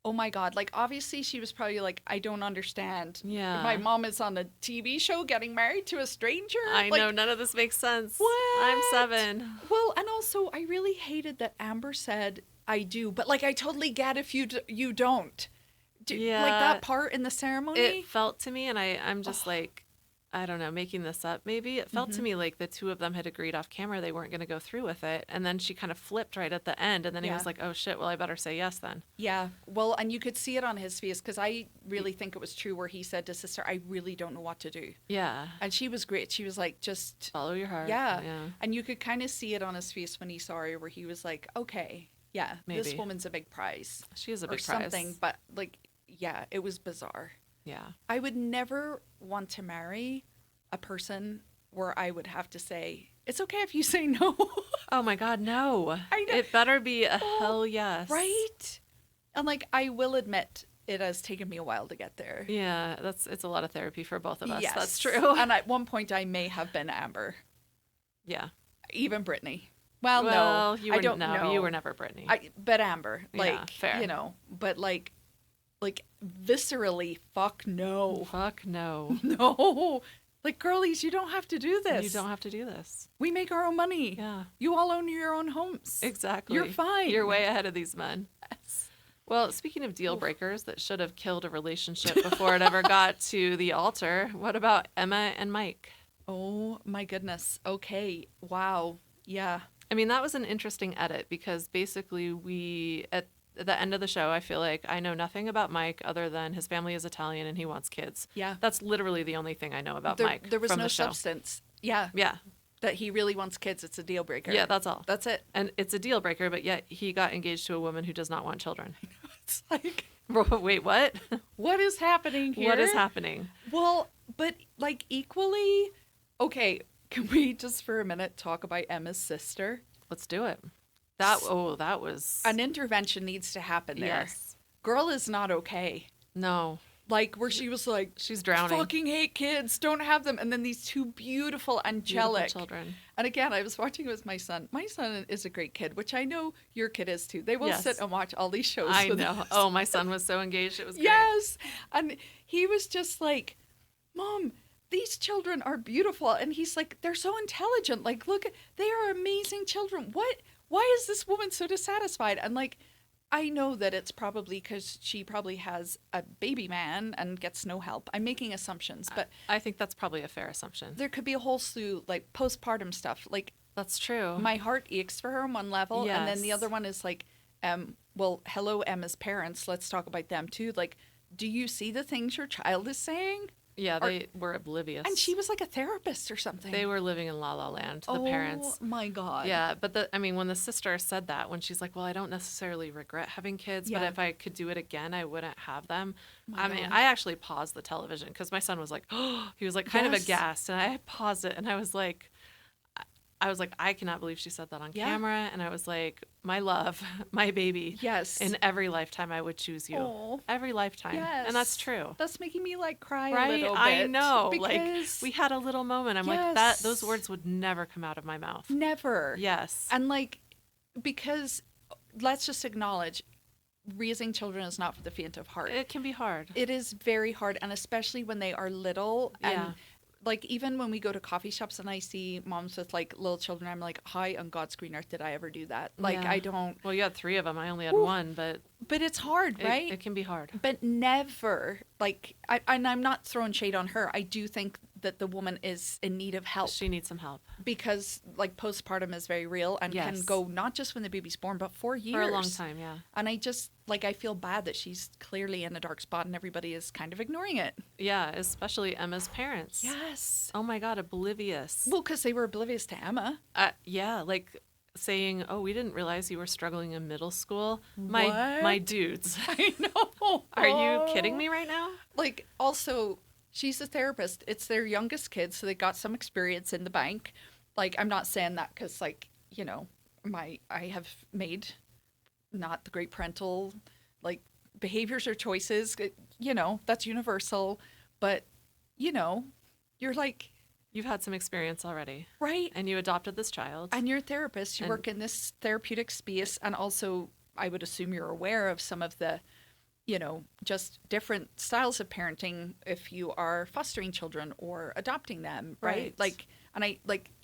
[SPEAKER 1] oh my God. Like, obviously she was probably like, I don't understand.
[SPEAKER 2] Yeah.
[SPEAKER 1] My mom is on a TV show getting married to a stranger.
[SPEAKER 2] I
[SPEAKER 1] Like,
[SPEAKER 2] know, none of this makes sense.
[SPEAKER 1] What?
[SPEAKER 2] I'm 7.
[SPEAKER 1] Well, and also I really hated that Amber said, I do. But, like, I totally get if you don't.
[SPEAKER 2] Yeah.
[SPEAKER 1] Like, that part in the ceremony.
[SPEAKER 2] It felt to me, and I'm just like, I don't know, making this up maybe. It felt to me like the two of them had agreed off camera they weren't going to go through with it. And then she kind of flipped right at the end. And then he
[SPEAKER 1] Yeah.
[SPEAKER 2] was like, oh, shit, well, I better say yes then.
[SPEAKER 1] Yeah. Well, and you could see it on his face because I really think it was true where he said to sister, I really don't know what to do.
[SPEAKER 2] Yeah.
[SPEAKER 1] And she was great. She was like, just,
[SPEAKER 2] Follow your heart.
[SPEAKER 1] yeah.
[SPEAKER 2] Yeah.
[SPEAKER 1] And you could kind of see it on his face when he saw her where he was like, okay, yeah, this
[SPEAKER 2] Maybe.
[SPEAKER 1] woman's a big prize.
[SPEAKER 2] She is a
[SPEAKER 1] Or
[SPEAKER 2] big prize.
[SPEAKER 1] something. But, like, yeah, it was bizarre.
[SPEAKER 2] Yeah.
[SPEAKER 1] I would never want to marry a person where I would have to say, it's okay if you say no.
[SPEAKER 2] Oh my God, no.
[SPEAKER 1] I know.
[SPEAKER 2] It better be a hell yes.
[SPEAKER 1] Right? And, like, I will admit it has taken me a while to get there.
[SPEAKER 2] Yeah, it's a lot of therapy for both of us.
[SPEAKER 1] Yes.
[SPEAKER 2] That's true.
[SPEAKER 1] And at one point I may have been Amber.
[SPEAKER 2] Yeah.
[SPEAKER 1] Even Brittany. Well,
[SPEAKER 2] Well,
[SPEAKER 1] no.
[SPEAKER 2] you were,
[SPEAKER 1] I don't
[SPEAKER 2] no,
[SPEAKER 1] know.
[SPEAKER 2] you were never Brittany.
[SPEAKER 1] But Amber.
[SPEAKER 2] Yeah,
[SPEAKER 1] Like,
[SPEAKER 2] fair.
[SPEAKER 1] you know, but like viscerally, fuck no.
[SPEAKER 2] Fuck no.
[SPEAKER 1] No. Like, girlies, you don't have to do this.
[SPEAKER 2] You don't have to do this.
[SPEAKER 1] We make our own money.
[SPEAKER 2] Yeah.
[SPEAKER 1] You all own your own homes.
[SPEAKER 2] Exactly.
[SPEAKER 1] You're fine.
[SPEAKER 2] You're way ahead of these men.
[SPEAKER 1] Yes.
[SPEAKER 2] Well, speaking of deal breakers that should have killed a relationship before it ever got to the altar, what about Emma and Mike?
[SPEAKER 1] Oh my goodness. Okay. Wow. Yeah.
[SPEAKER 2] I mean, that was an interesting edit because basically we, at the end of the show, I feel like I know nothing about Mike other than his family is Italian and he wants kids.
[SPEAKER 1] Yeah.
[SPEAKER 2] That's literally the only thing I know about Mike
[SPEAKER 1] There was
[SPEAKER 2] from
[SPEAKER 1] no
[SPEAKER 2] the show.
[SPEAKER 1] substance. Yeah.
[SPEAKER 2] Yeah.
[SPEAKER 1] That he really wants kids. It's a deal breaker.
[SPEAKER 2] Yeah, that's all.
[SPEAKER 1] That's it.
[SPEAKER 2] And it's a deal breaker, but yet he got engaged to a woman who does not want children.
[SPEAKER 1] It's like,
[SPEAKER 2] Wait, what?
[SPEAKER 1] what is happening here?
[SPEAKER 2] What is happening?
[SPEAKER 1] Well, but like equally, okay, can we just for a minute talk about Emma's sister?
[SPEAKER 2] Let's do it. That was
[SPEAKER 1] An intervention needs to happen there.
[SPEAKER 2] Yes.
[SPEAKER 1] Girl is not okay.
[SPEAKER 2] No.
[SPEAKER 1] Like, where she was like,
[SPEAKER 2] she's drowning.
[SPEAKER 1] fucking hate kids, don't have them. And then these two beautiful, angelic
[SPEAKER 2] children.
[SPEAKER 1] And again, I was watching it with my son. My son is a great kid, which I know your kid is too. They will
[SPEAKER 2] Yes.
[SPEAKER 1] sit and watch all these shows.
[SPEAKER 2] I
[SPEAKER 1] with
[SPEAKER 2] know.
[SPEAKER 1] us.
[SPEAKER 2] Oh, my son was so engaged. It was great.
[SPEAKER 1] Yes. And he was just like, Mom, these children are beautiful. And he's like, they're so intelligent. Like, look, they are amazing children. Why is this woman so dissatisfied? And like, I know that it's probably because she probably has a baby man and gets no help. I'm making assumptions, but
[SPEAKER 2] I think that's probably a fair assumption.
[SPEAKER 1] there could be a whole slew, like, postpartum stuff. Like,
[SPEAKER 2] That's true.
[SPEAKER 1] my heart aches for her on one level, and then the
[SPEAKER 2] Yes.
[SPEAKER 1] other one is like, well, hello, Emma's parents. Let's talk about them too. Like, do you see the things your child is saying?
[SPEAKER 2] Yeah, they were oblivious.
[SPEAKER 1] And she was like a therapist or something.
[SPEAKER 2] They were living in La La Land, the parents.
[SPEAKER 1] Oh my God.
[SPEAKER 2] Yeah, but when the sister said that, when she's like, well, I don't necessarily regret having kids, but
[SPEAKER 1] Yeah.
[SPEAKER 2] if I could do it again, I wouldn't have them.
[SPEAKER 1] My God.
[SPEAKER 2] I actually paused the television because my son was like, oh, he was like kind of
[SPEAKER 1] Yes.
[SPEAKER 2] aghast. And I paused it and I was like, I cannot believe she said that on
[SPEAKER 1] Yeah.
[SPEAKER 2] camera. And I was like, my love, my baby.
[SPEAKER 1] Yes.
[SPEAKER 2] In every lifetime, I would choose you.
[SPEAKER 1] Oh.
[SPEAKER 2] Every lifetime.
[SPEAKER 1] Yes.
[SPEAKER 2] And that's true.
[SPEAKER 1] That's making me like cry a
[SPEAKER 2] Right?
[SPEAKER 1] little bit.
[SPEAKER 2] I know. Like,
[SPEAKER 1] Because
[SPEAKER 2] we had a little moment. I'm like,
[SPEAKER 1] Yes.
[SPEAKER 2] those words would never come out of my mouth.
[SPEAKER 1] never.
[SPEAKER 2] Yes.
[SPEAKER 1] And like, because let's just acknowledge, raising children is not for the faint of heart.
[SPEAKER 2] It can be hard.
[SPEAKER 1] It is very hard, and especially when they are little. And
[SPEAKER 2] Yeah.
[SPEAKER 1] like, even when we go to coffee shops and I see moms with like little children, I'm like, how on God's green earth did I ever do that? Like,
[SPEAKER 2] Yeah.
[SPEAKER 1] I don't.
[SPEAKER 2] Well, you had 3 of them. I only had
[SPEAKER 1] Oof.
[SPEAKER 2] 1, but
[SPEAKER 1] But it's hard, right?
[SPEAKER 2] it can be hard.
[SPEAKER 1] But never, like, and I'm not throwing shade on her. I do think that the woman is in need of help
[SPEAKER 2] She needs some help
[SPEAKER 1] because, like, postpartum is very real and can
[SPEAKER 2] Yes.
[SPEAKER 1] go not just when the baby's born, but for years.
[SPEAKER 2] for a long time. Yeah.
[SPEAKER 1] And I just, like, I feel bad that she's clearly in a dark spot and everybody is kind of ignoring it.
[SPEAKER 2] Yeah, especially Emma's parents.
[SPEAKER 1] Yes.
[SPEAKER 2] Oh my God, oblivious.
[SPEAKER 1] Well, because they were oblivious to Emma.
[SPEAKER 2] Yeah, like saying, "Oh, we didn't realize you were struggling in middle school."
[SPEAKER 1] What?
[SPEAKER 2] My dudes.
[SPEAKER 1] I know.
[SPEAKER 2] Are you kidding me right now?
[SPEAKER 1] Like, also, she's a therapist. It's their youngest kid, so they got some experience in the bank. Like, I'm not saying that because, like, you know, I have made not the great parental, like, behaviors or choices. You know, that's universal. But, you know, you're like,
[SPEAKER 2] You've had some experience already,
[SPEAKER 1] right?
[SPEAKER 2] and you adopted this child.
[SPEAKER 1] And you're a therapist. You
[SPEAKER 2] And-
[SPEAKER 1] work in this therapeutic space. And also, I would assume you're aware of some of the, you know, just different styles of parenting if you are fostering children or adopting them, right?
[SPEAKER 2] Right.
[SPEAKER 1] Like, and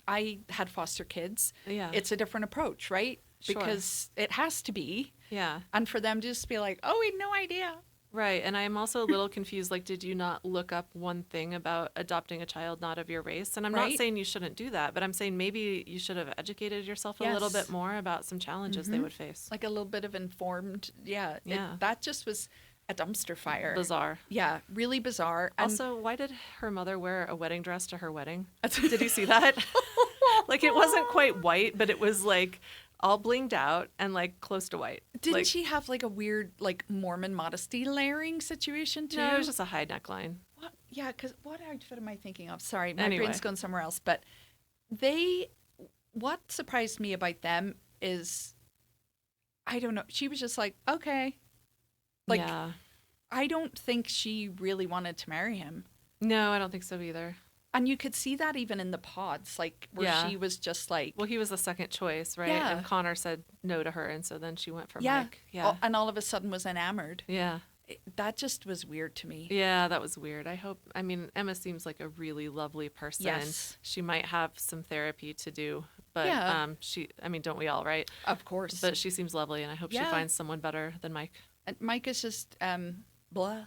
[SPEAKER 1] I had foster kids.
[SPEAKER 2] Yeah.
[SPEAKER 1] It's a different approach, right?
[SPEAKER 2] Sure.
[SPEAKER 1] Because it has to be.
[SPEAKER 2] Yeah.
[SPEAKER 1] And for them to just be like, oh, we had no idea.
[SPEAKER 2] Right. And I'm also a little confused. Like, did you not look up one thing about adopting a child not of your race? And I'm not
[SPEAKER 1] Right.
[SPEAKER 2] saying you shouldn't do that, but I'm saying maybe you should have educated yourself a little
[SPEAKER 1] Yes.
[SPEAKER 2] bit more about some challenges they would face.
[SPEAKER 1] Like a little bit of informed, yeah.
[SPEAKER 2] Yeah.
[SPEAKER 1] That just was a dumpster fire.
[SPEAKER 2] Bizarre.
[SPEAKER 1] Yeah, really bizarre. And
[SPEAKER 2] Also, why did her mother wear a wedding dress to her wedding? Did you see that? Like, it wasn't quite white, but it was like all blinged out and like close to white.
[SPEAKER 1] Didn't
[SPEAKER 2] Like,
[SPEAKER 1] she have like a weird like Mormon modesty layering situation too?
[SPEAKER 2] No, it was just a high neckline.
[SPEAKER 1] What? Yeah, because what outfit am I thinking of? Sorry, my
[SPEAKER 2] Anyway.
[SPEAKER 1] brain's going somewhere else. But what surprised me about them is, I don't know. She was just like, okay. Like,
[SPEAKER 2] yeah.
[SPEAKER 1] I don't think she really wanted to marry him.
[SPEAKER 2] No, I don't think so either.
[SPEAKER 1] And you could see that even in the pods, like where
[SPEAKER 2] Yeah.
[SPEAKER 1] she was just like,
[SPEAKER 2] Well, he was the second choice, right?
[SPEAKER 1] Yeah.
[SPEAKER 2] And Connor said no to her, and so then she went for
[SPEAKER 1] yeah,
[SPEAKER 2] Mike. Yeah.
[SPEAKER 1] and all of a sudden was enamored.
[SPEAKER 2] Yeah.
[SPEAKER 1] That just was weird to me.
[SPEAKER 2] Yeah, that was weird. I mean, Emma seems like a really lovely person.
[SPEAKER 1] Yes.
[SPEAKER 2] She might have some therapy to do, but
[SPEAKER 1] Yeah.
[SPEAKER 2] don't we all, right?
[SPEAKER 1] Of course.
[SPEAKER 2] But she seems lovely, and I hope she
[SPEAKER 1] Yeah.
[SPEAKER 2] finds someone better than Mike.
[SPEAKER 1] And Mike is just blah.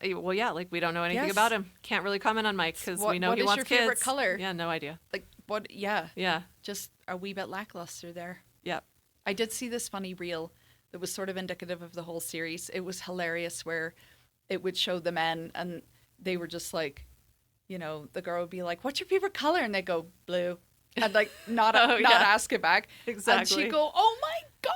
[SPEAKER 2] Well, yeah, like we don't know anything
[SPEAKER 1] Yes.
[SPEAKER 2] about him. Can't really comment on Mike because we know
[SPEAKER 1] what
[SPEAKER 2] he
[SPEAKER 1] is
[SPEAKER 2] wants
[SPEAKER 1] your
[SPEAKER 2] kids.
[SPEAKER 1] favorite color?
[SPEAKER 2] Yeah, no idea.
[SPEAKER 1] Like what? Yeah,
[SPEAKER 2] Yeah,
[SPEAKER 1] just a wee bit lackluster there.
[SPEAKER 2] yeah.
[SPEAKER 1] I did see this funny reel that was sort of indicative of the whole series. It was hilarious where it would show the men and they were just like, you know, the girl would be like, "What's your favorite color?" And they go blue, and like not
[SPEAKER 2] Oh,
[SPEAKER 1] not
[SPEAKER 2] yeah.
[SPEAKER 1] ask it back. And
[SPEAKER 2] Exactly.
[SPEAKER 1] she'd go, "Oh my God,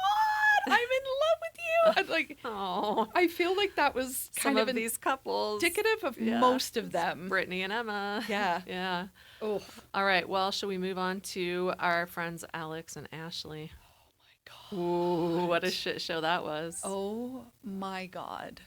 [SPEAKER 1] I'm in love with you!" And like,
[SPEAKER 2] Oh,
[SPEAKER 1] I feel like that was
[SPEAKER 2] some
[SPEAKER 1] kind
[SPEAKER 2] of
[SPEAKER 1] of
[SPEAKER 2] these couples.
[SPEAKER 1] indicative of
[SPEAKER 2] Yeah.
[SPEAKER 1] most of them.
[SPEAKER 2] Brittany and Emma.
[SPEAKER 1] Yeah.
[SPEAKER 2] Yeah.
[SPEAKER 1] Oh
[SPEAKER 2] All right. Well, shall we move on to our friends Alex and Ashley?
[SPEAKER 1] my God.
[SPEAKER 2] Ooh, what a shit show that was.
[SPEAKER 1] Oh my God.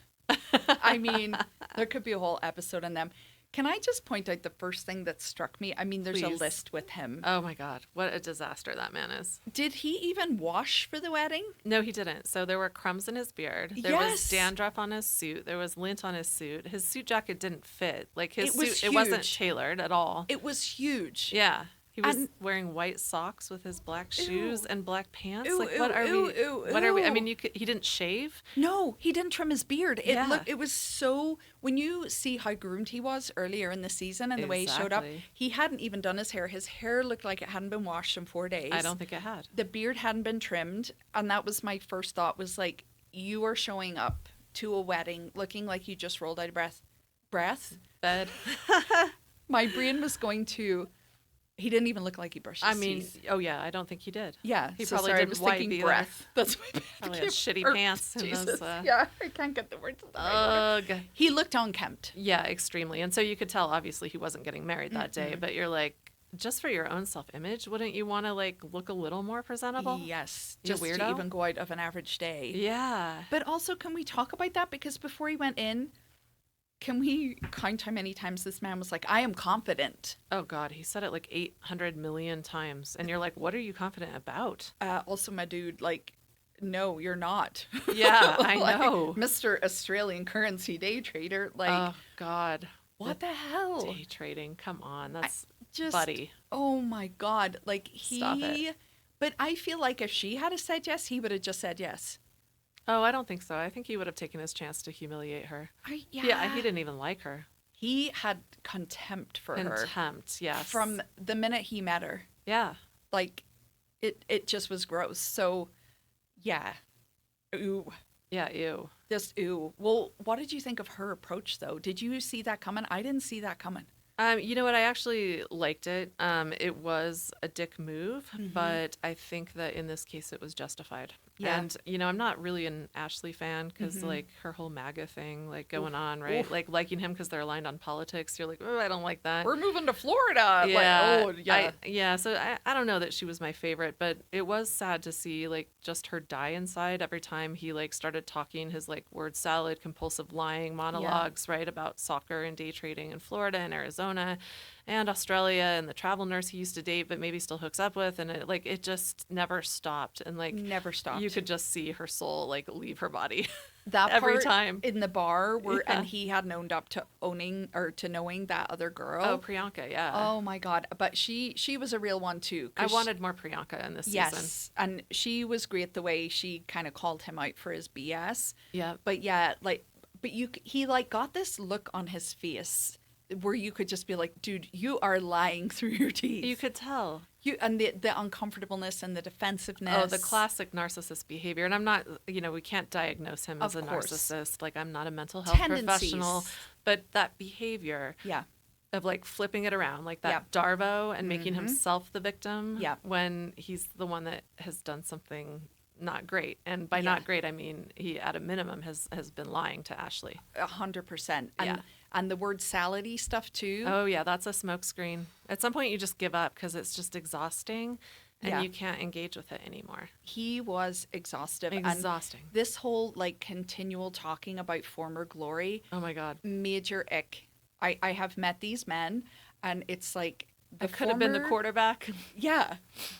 [SPEAKER 1] I mean, there could be a whole episode on them. Can I just point out the first thing that struck me? I mean, there's a
[SPEAKER 2] Please.
[SPEAKER 1] list with him.
[SPEAKER 2] Oh my God, what a disaster that man is.
[SPEAKER 1] Did he even wash for the wedding?
[SPEAKER 2] No, he didn't. So there were crumbs in his beard. There was dandruff on his suit. There was lint on his suit. His suit jacket didn't fit. Like his suit, it wasn't tailored at all.
[SPEAKER 1] It was huge.
[SPEAKER 2] Yeah. He was wearing white socks with his black shoes and black pants. Like, what are we? I mean, he didn't shave.
[SPEAKER 1] No, he didn't trim his beard. It was so, when you see how groomed he was earlier in the season and the way he showed up, he hadn't even done his hair. His hair looked like it hadn't been washed in 4 days.
[SPEAKER 2] I don't think it had.
[SPEAKER 1] The beard hadn't been trimmed. And that was my first thought, was like, you are showing up to a wedding looking like you just rolled out of breath.
[SPEAKER 2] Bed.
[SPEAKER 1] My brain was going to... He didn't even look like he brushed his teeth.
[SPEAKER 2] Oh yeah, I don't think he did.
[SPEAKER 1] Yeah,
[SPEAKER 2] he probably didn't wipe either.
[SPEAKER 1] Breath. That's my bad.
[SPEAKER 2] Probably had shitty pants. And those,
[SPEAKER 1] yeah, I can't get the words. He looked unkempt.
[SPEAKER 2] Yeah, extremely. And so you could tell, obviously, he wasn't getting married that day. But you're like, just for your own self-image, wouldn't you want to like look a little more presentable?
[SPEAKER 1] Yes,
[SPEAKER 2] you
[SPEAKER 1] just
[SPEAKER 2] weirdo?
[SPEAKER 1] to even go out of an average day.
[SPEAKER 2] Yeah.
[SPEAKER 1] But also, can we talk about that? Because before he went in, can we count how many times this man was like, I am confident?
[SPEAKER 2] Oh, God. He said it like 800 million times. And you're like, what are you confident about?
[SPEAKER 1] Also, my dude, like, no, you're not.
[SPEAKER 2] Yeah, I
[SPEAKER 1] like,
[SPEAKER 2] know.
[SPEAKER 1] Mr. Australian currency day trader. Like,
[SPEAKER 2] oh, God.
[SPEAKER 1] What the hell?
[SPEAKER 2] Day trading. Come on. That's
[SPEAKER 1] just,
[SPEAKER 2] buddy.
[SPEAKER 1] Oh, my God. Like,
[SPEAKER 2] Stop it.
[SPEAKER 1] But I feel like if she had said yes, he would have just said yes.
[SPEAKER 2] Oh, I don't think so. I think he would have taken his chance to humiliate her.
[SPEAKER 1] Yeah,
[SPEAKER 2] he didn't even like her.
[SPEAKER 1] He had contempt for her.
[SPEAKER 2] Contempt, yes.
[SPEAKER 1] From the minute he met her.
[SPEAKER 2] Yeah.
[SPEAKER 1] Like, it just was gross. So, yeah. Ooh.
[SPEAKER 2] Yeah, ew.
[SPEAKER 1] Just ooh. Well, what did you think of her approach, though? Did you see that coming? I didn't see that coming.
[SPEAKER 2] You know what? I actually liked it. It was a dick move, but I think that in this case it was justified. Yeah. And, you know, I'm not really an Ashley fan because, like, her whole MAGA thing, like, going on, right? Oof. Like, liking him because they're aligned on politics. You're like, oh, I don't like that.
[SPEAKER 1] We're moving to Florida.
[SPEAKER 2] Yeah.
[SPEAKER 1] Like, oh, yeah.
[SPEAKER 2] Yeah, so I don't know that she was my favorite, but it was sad to see, like, just her die inside every time he, like, started talking his, like, word salad, compulsive lying monologues, right, about soccer and day trading in Florida and Arizona and Australia and the travel nurse he used to date but maybe still hooks up with, and it just never stopped, and like
[SPEAKER 1] never stopped.
[SPEAKER 2] You could just see her soul like leave her body.
[SPEAKER 1] That
[SPEAKER 2] every
[SPEAKER 1] part
[SPEAKER 2] time
[SPEAKER 1] in the bar where and he hadn't owned up to owning or to knowing that other girl.
[SPEAKER 2] Oh, Priyanka, yeah.
[SPEAKER 1] Oh my God, but she was a real one too.
[SPEAKER 2] I wanted more Priyanka in this season.
[SPEAKER 1] Yes, and she was great the way she kind of called him out for his BS.
[SPEAKER 2] Yeah,
[SPEAKER 1] but yeah, like, but he like got this look on his face where you could just be like, dude, you are lying through your teeth.
[SPEAKER 2] You could tell.
[SPEAKER 1] And the uncomfortableness and the defensiveness.
[SPEAKER 2] Oh, the classic narcissist behavior. And I'm not, you know, we can't diagnose him as a narcissist. Like, I'm not a mental health professional. But that behavior of, like, flipping it around, like that Darvo and making himself the victim when he's the one that has done something not great. And by not great, I mean he, at a minimum, has been lying to Ashley.
[SPEAKER 1] 100%. And the word salady stuff too.
[SPEAKER 2] Oh yeah, that's a smokescreen. At some point you just give up because it's just exhausting and you can't engage with it anymore.
[SPEAKER 1] He was exhaustive.
[SPEAKER 2] Exhausting.
[SPEAKER 1] And this whole like continual talking about former glory.
[SPEAKER 2] Oh my God.
[SPEAKER 1] Major ick. I have met these men and it's like
[SPEAKER 2] I could have been the quarterback.
[SPEAKER 1] Yeah.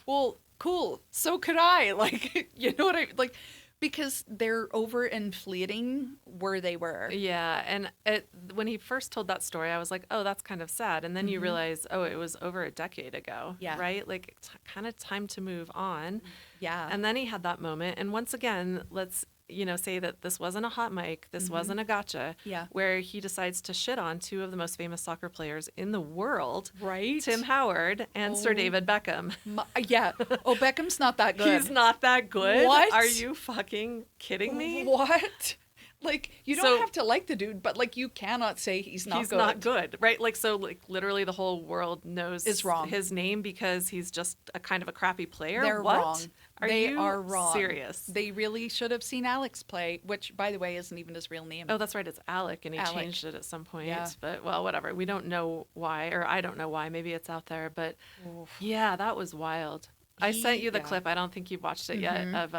[SPEAKER 1] Well, cool. So could I. Like, you know what I like. Because they're overinflating where they were.
[SPEAKER 2] Yeah, and when he first told that story, I was like, oh, that's kind of sad. And then you realize, oh, it was over a decade ago, right? Like, it's kind of time to move on.
[SPEAKER 1] Yeah.
[SPEAKER 2] And then he had that moment. And once again, let's, you know, say that this wasn't a hot mic, this wasn't a gotcha, where he decides to shit on two of the most famous soccer players in the world,
[SPEAKER 1] right?
[SPEAKER 2] Tim Howard and Sir David Beckham.
[SPEAKER 1] Oh, Beckham's not that good.
[SPEAKER 2] He's not that good?
[SPEAKER 1] What?
[SPEAKER 2] Are you fucking kidding me?
[SPEAKER 1] What? Like, you don't have to like the dude, but like you cannot say he's not good.
[SPEAKER 2] He's not good, right? Like, so like literally the whole world knows his name because he's just a kind of a crappy player.
[SPEAKER 1] They're wrong.
[SPEAKER 2] They
[SPEAKER 1] are wrong.
[SPEAKER 2] Serious?
[SPEAKER 1] They really should have seen Alex play, which, by the way, isn't even his real name.
[SPEAKER 2] Oh, that's right. It's Alec, and he changed it at some point. Yeah. But, well, whatever. We don't know why, or I don't know why. Maybe it's out there. But, yeah, that was wild. I sent you the clip. I don't think you've watched it yet, of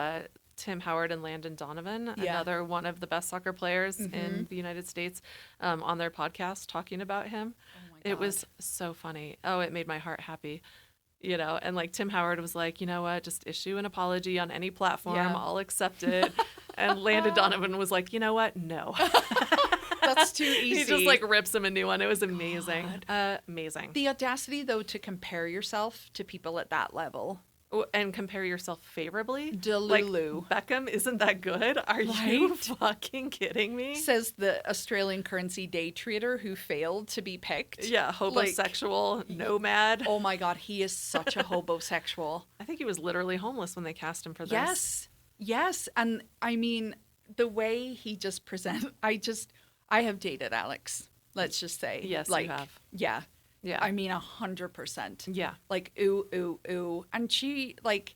[SPEAKER 2] Tim Howard and Landon Donovan,
[SPEAKER 1] Yeah.
[SPEAKER 2] another one of the best soccer players in the United States, on their podcast talking about him.
[SPEAKER 1] Oh my
[SPEAKER 2] It was
[SPEAKER 1] God.
[SPEAKER 2] so funny. Oh, it made my heart happy. You know, and like Tim Howard was like, you know what, just issue an apology on any platform.
[SPEAKER 1] Yeah.
[SPEAKER 2] I'll accept it. And Landon Donovan was like, you know what? No.
[SPEAKER 1] That's too easy.
[SPEAKER 2] He just like rips him a new one. It was amazing. Amazing.
[SPEAKER 1] The audacity, though, to compare yourself to people at that level.
[SPEAKER 2] And compare yourself favorably.
[SPEAKER 1] Delulu.
[SPEAKER 2] Like, Beckham isn't that good? Are you fucking kidding me?
[SPEAKER 1] Says the Australian currency day trader who failed to be picked.
[SPEAKER 2] Yeah, homosexual, nomad.
[SPEAKER 1] Oh my God, he is such a hobosexual.
[SPEAKER 2] I think he was literally homeless when they cast him for this.
[SPEAKER 1] Yes. And I mean, the way he just I have dated Alex, let's just say.
[SPEAKER 2] Yes,
[SPEAKER 1] like,
[SPEAKER 2] you have.
[SPEAKER 1] Yeah.
[SPEAKER 2] Yeah.
[SPEAKER 1] I mean, 100%.
[SPEAKER 2] Yeah.
[SPEAKER 1] Like, ooh. And she, like,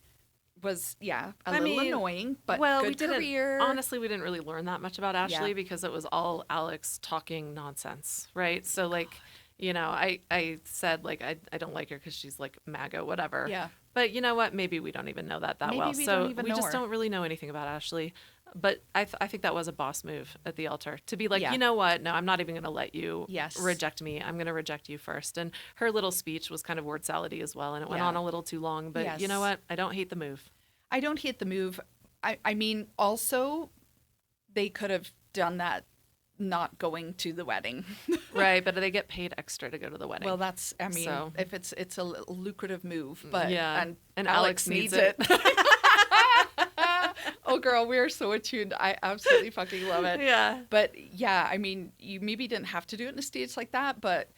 [SPEAKER 1] was, a little annoying, but good career.
[SPEAKER 2] Honestly, we didn't really learn that much about Ashley
[SPEAKER 1] Yeah.
[SPEAKER 2] because it was all Alex talking nonsense, right? So, like, you know, I said, like, I don't like her because she's, like, MAGA, whatever.
[SPEAKER 1] Yeah.
[SPEAKER 2] But you know what? Maybe we don't even know that
[SPEAKER 1] Maybe
[SPEAKER 2] well.
[SPEAKER 1] we
[SPEAKER 2] So
[SPEAKER 1] don't even
[SPEAKER 2] we
[SPEAKER 1] know
[SPEAKER 2] just
[SPEAKER 1] her.
[SPEAKER 2] don't really know anything about Ashley. But I think that was a boss move at the altar to be like,
[SPEAKER 1] Yeah.
[SPEAKER 2] you know what? No, I'm not even going to let you
[SPEAKER 1] Yes.
[SPEAKER 2] reject me. I'm going to reject you first. And her little speech was kind of word salady as well. And it went
[SPEAKER 1] Yeah.
[SPEAKER 2] on a little too long. But you know
[SPEAKER 1] Yes.
[SPEAKER 2] what? I don't hate the move.
[SPEAKER 1] I don't hate the move. I mean, also, they could have done that not going to the wedding.
[SPEAKER 2] Right. But they get paid extra to go to the wedding.
[SPEAKER 1] Well, that's, I mean,
[SPEAKER 2] So-
[SPEAKER 1] if it's a lucrative move, but
[SPEAKER 2] Yeah.
[SPEAKER 1] and
[SPEAKER 2] Alex needs it.
[SPEAKER 1] Oh, girl, we are so attuned. I absolutely fucking love it.
[SPEAKER 2] Yeah.
[SPEAKER 1] But yeah, I mean, you maybe didn't have to do it in a stage like that, but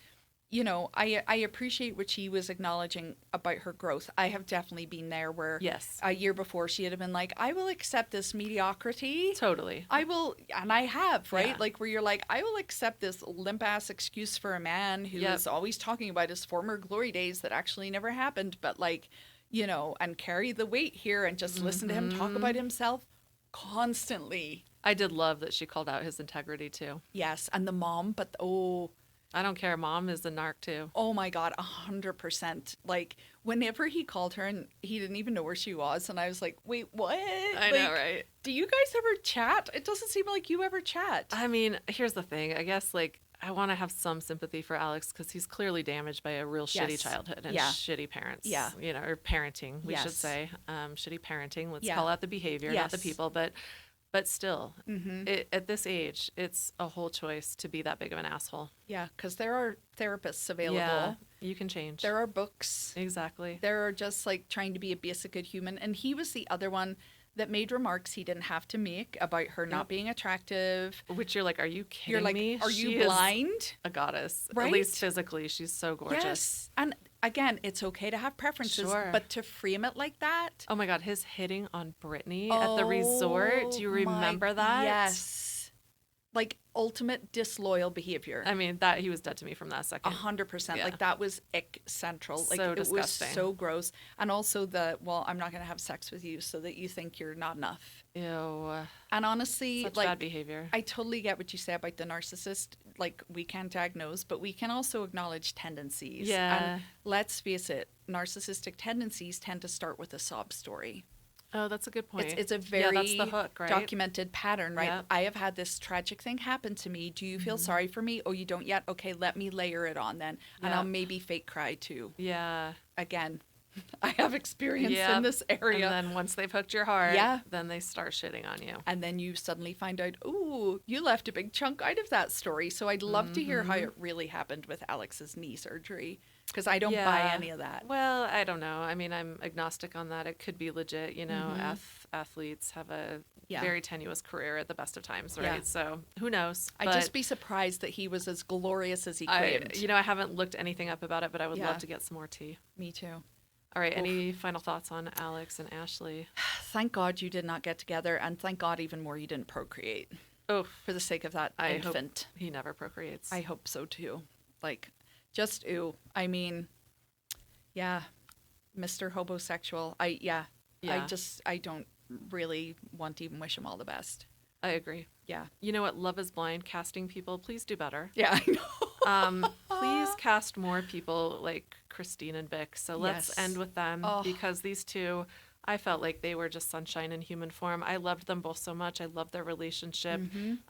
[SPEAKER 1] you know, I appreciate what she was acknowledging about her growth. I have definitely been there where
[SPEAKER 2] Yes.
[SPEAKER 1] a year before she had been like, I will accept this mediocrity.
[SPEAKER 2] Totally.
[SPEAKER 1] I will, and I have, right?
[SPEAKER 2] Yeah.
[SPEAKER 1] Like where you're like, I will accept this limp ass excuse for a man who
[SPEAKER 2] Yep.
[SPEAKER 1] is always talking about his former glory days that actually never happened, but like, you know, and carry the weight here and just listen to him talk about himself constantly.
[SPEAKER 2] I did love that she called out his integrity too.
[SPEAKER 1] Yes, and the mom, but
[SPEAKER 2] I don't care. Mom is the narc too.
[SPEAKER 1] oh my God, 100%. Like whenever he called her and he didn't even know where she was, and I was like, wait, what?
[SPEAKER 2] I
[SPEAKER 1] Like,
[SPEAKER 2] know, right?
[SPEAKER 1] Do you guys ever chat? It doesn't seem like you ever chat.
[SPEAKER 2] I mean, here's the thing. I guess like I want to have some sympathy for Alex because he's clearly damaged by a real shitty
[SPEAKER 1] Yes.
[SPEAKER 2] childhood and
[SPEAKER 1] Yeah.
[SPEAKER 2] shitty parents.
[SPEAKER 1] Yeah.
[SPEAKER 2] You know, or parenting, we should
[SPEAKER 1] Yes.
[SPEAKER 2] say. Shitty parenting. Let's
[SPEAKER 1] Yeah.
[SPEAKER 2] call out the behavior, not the
[SPEAKER 1] Yes.
[SPEAKER 2] people. But still,
[SPEAKER 1] Mm-hmm.
[SPEAKER 2] at this age, it's a whole choice to be that big of an asshole.
[SPEAKER 1] Yeah, because there are therapists available.
[SPEAKER 2] Yeah, you can change.
[SPEAKER 1] There are books.
[SPEAKER 2] Exactly.
[SPEAKER 1] There are just like trying to be a basic good human. And he was the other one that made remarks he didn't have to make about her not being attractive.
[SPEAKER 2] Which you're like, are you kidding
[SPEAKER 1] You're like,
[SPEAKER 2] me?
[SPEAKER 1] are
[SPEAKER 2] She
[SPEAKER 1] you
[SPEAKER 2] is
[SPEAKER 1] blind?
[SPEAKER 2] a goddess.
[SPEAKER 1] Right?
[SPEAKER 2] At least physically, she's so gorgeous.
[SPEAKER 1] Yes. And again, it's okay to have preferences,
[SPEAKER 2] Sure.
[SPEAKER 1] but to frame it like that.
[SPEAKER 2] Oh my God, his hitting on Brittany at the resort. Do you remember that?
[SPEAKER 1] Yes. Like ultimate disloyal behavior.
[SPEAKER 2] I mean, that he was dead to me from that second.
[SPEAKER 1] 100%.
[SPEAKER 2] Yeah.
[SPEAKER 1] Like that was ick central. Like
[SPEAKER 2] So
[SPEAKER 1] it
[SPEAKER 2] disgusting.
[SPEAKER 1] was so gross. And also I'm not going to have sex with you so that you think you're not enough.
[SPEAKER 2] Ew.
[SPEAKER 1] And honestly,
[SPEAKER 2] Such
[SPEAKER 1] like
[SPEAKER 2] bad behavior.
[SPEAKER 1] I totally get what you say about the narcissist. Like we can't diagnose, but we can also acknowledge tendencies.
[SPEAKER 2] Yeah.
[SPEAKER 1] And let's face it, narcissistic tendencies tend to start with a sob story.
[SPEAKER 2] Oh, that's a good point.
[SPEAKER 1] It's a
[SPEAKER 2] yeah,
[SPEAKER 1] very
[SPEAKER 2] that's the hook, right?
[SPEAKER 1] documented pattern, right?
[SPEAKER 2] Yep.
[SPEAKER 1] I have had this tragic thing happen to me. Do you feel sorry for me? Oh, you don't yet? Okay, let me layer it on then. And I'll
[SPEAKER 2] Yep.
[SPEAKER 1] maybe fake cry too.
[SPEAKER 2] Yeah.
[SPEAKER 1] Again, I have experience
[SPEAKER 2] Yep.
[SPEAKER 1] in this area.
[SPEAKER 2] And then once they've hooked your heart,
[SPEAKER 1] Yeah.
[SPEAKER 2] then they start shitting on you.
[SPEAKER 1] And then you suddenly find out, ooh, you left a big chunk out of that story. So I'd love to hear how it really happened with Alex's knee surgery because I don't buy
[SPEAKER 2] Yeah.
[SPEAKER 1] any of that.
[SPEAKER 2] Well, I don't know. I mean, I'm agnostic on that. It could be legit. You know, athletes have a
[SPEAKER 1] Yeah.
[SPEAKER 2] very tenuous career at the best of times, right?
[SPEAKER 1] Yeah.
[SPEAKER 2] So who knows?
[SPEAKER 1] I'd
[SPEAKER 2] But
[SPEAKER 1] just be surprised that he was as glorious as he
[SPEAKER 2] I,
[SPEAKER 1] claimed.
[SPEAKER 2] I haven't looked anything up about it, but I would
[SPEAKER 1] Yeah.
[SPEAKER 2] love to get some more tea.
[SPEAKER 1] Me too.
[SPEAKER 2] All right. Any final thoughts on Alex and Ashley?
[SPEAKER 1] Thank God you did not get together, and thank God even more you didn't procreate
[SPEAKER 2] Oh,
[SPEAKER 1] for the sake of that
[SPEAKER 2] I hope
[SPEAKER 1] infant.
[SPEAKER 2] he never procreates.
[SPEAKER 1] I hope so too. Like, just ooh. I mean, yeah, Mr. Hobosexual.
[SPEAKER 2] Yeah.
[SPEAKER 1] I don't really want to even wish him all the best.
[SPEAKER 2] I agree.
[SPEAKER 1] Yeah.
[SPEAKER 2] You know what? Love is Blind casting people. Please do better.
[SPEAKER 1] Yeah, I know.
[SPEAKER 2] Please cast more people like Christine and Vic. So let's
[SPEAKER 1] Yes.
[SPEAKER 2] end with them
[SPEAKER 1] Oh.
[SPEAKER 2] because these two, I felt like they were just sunshine in human form. I loved them both so much. I love their relationship.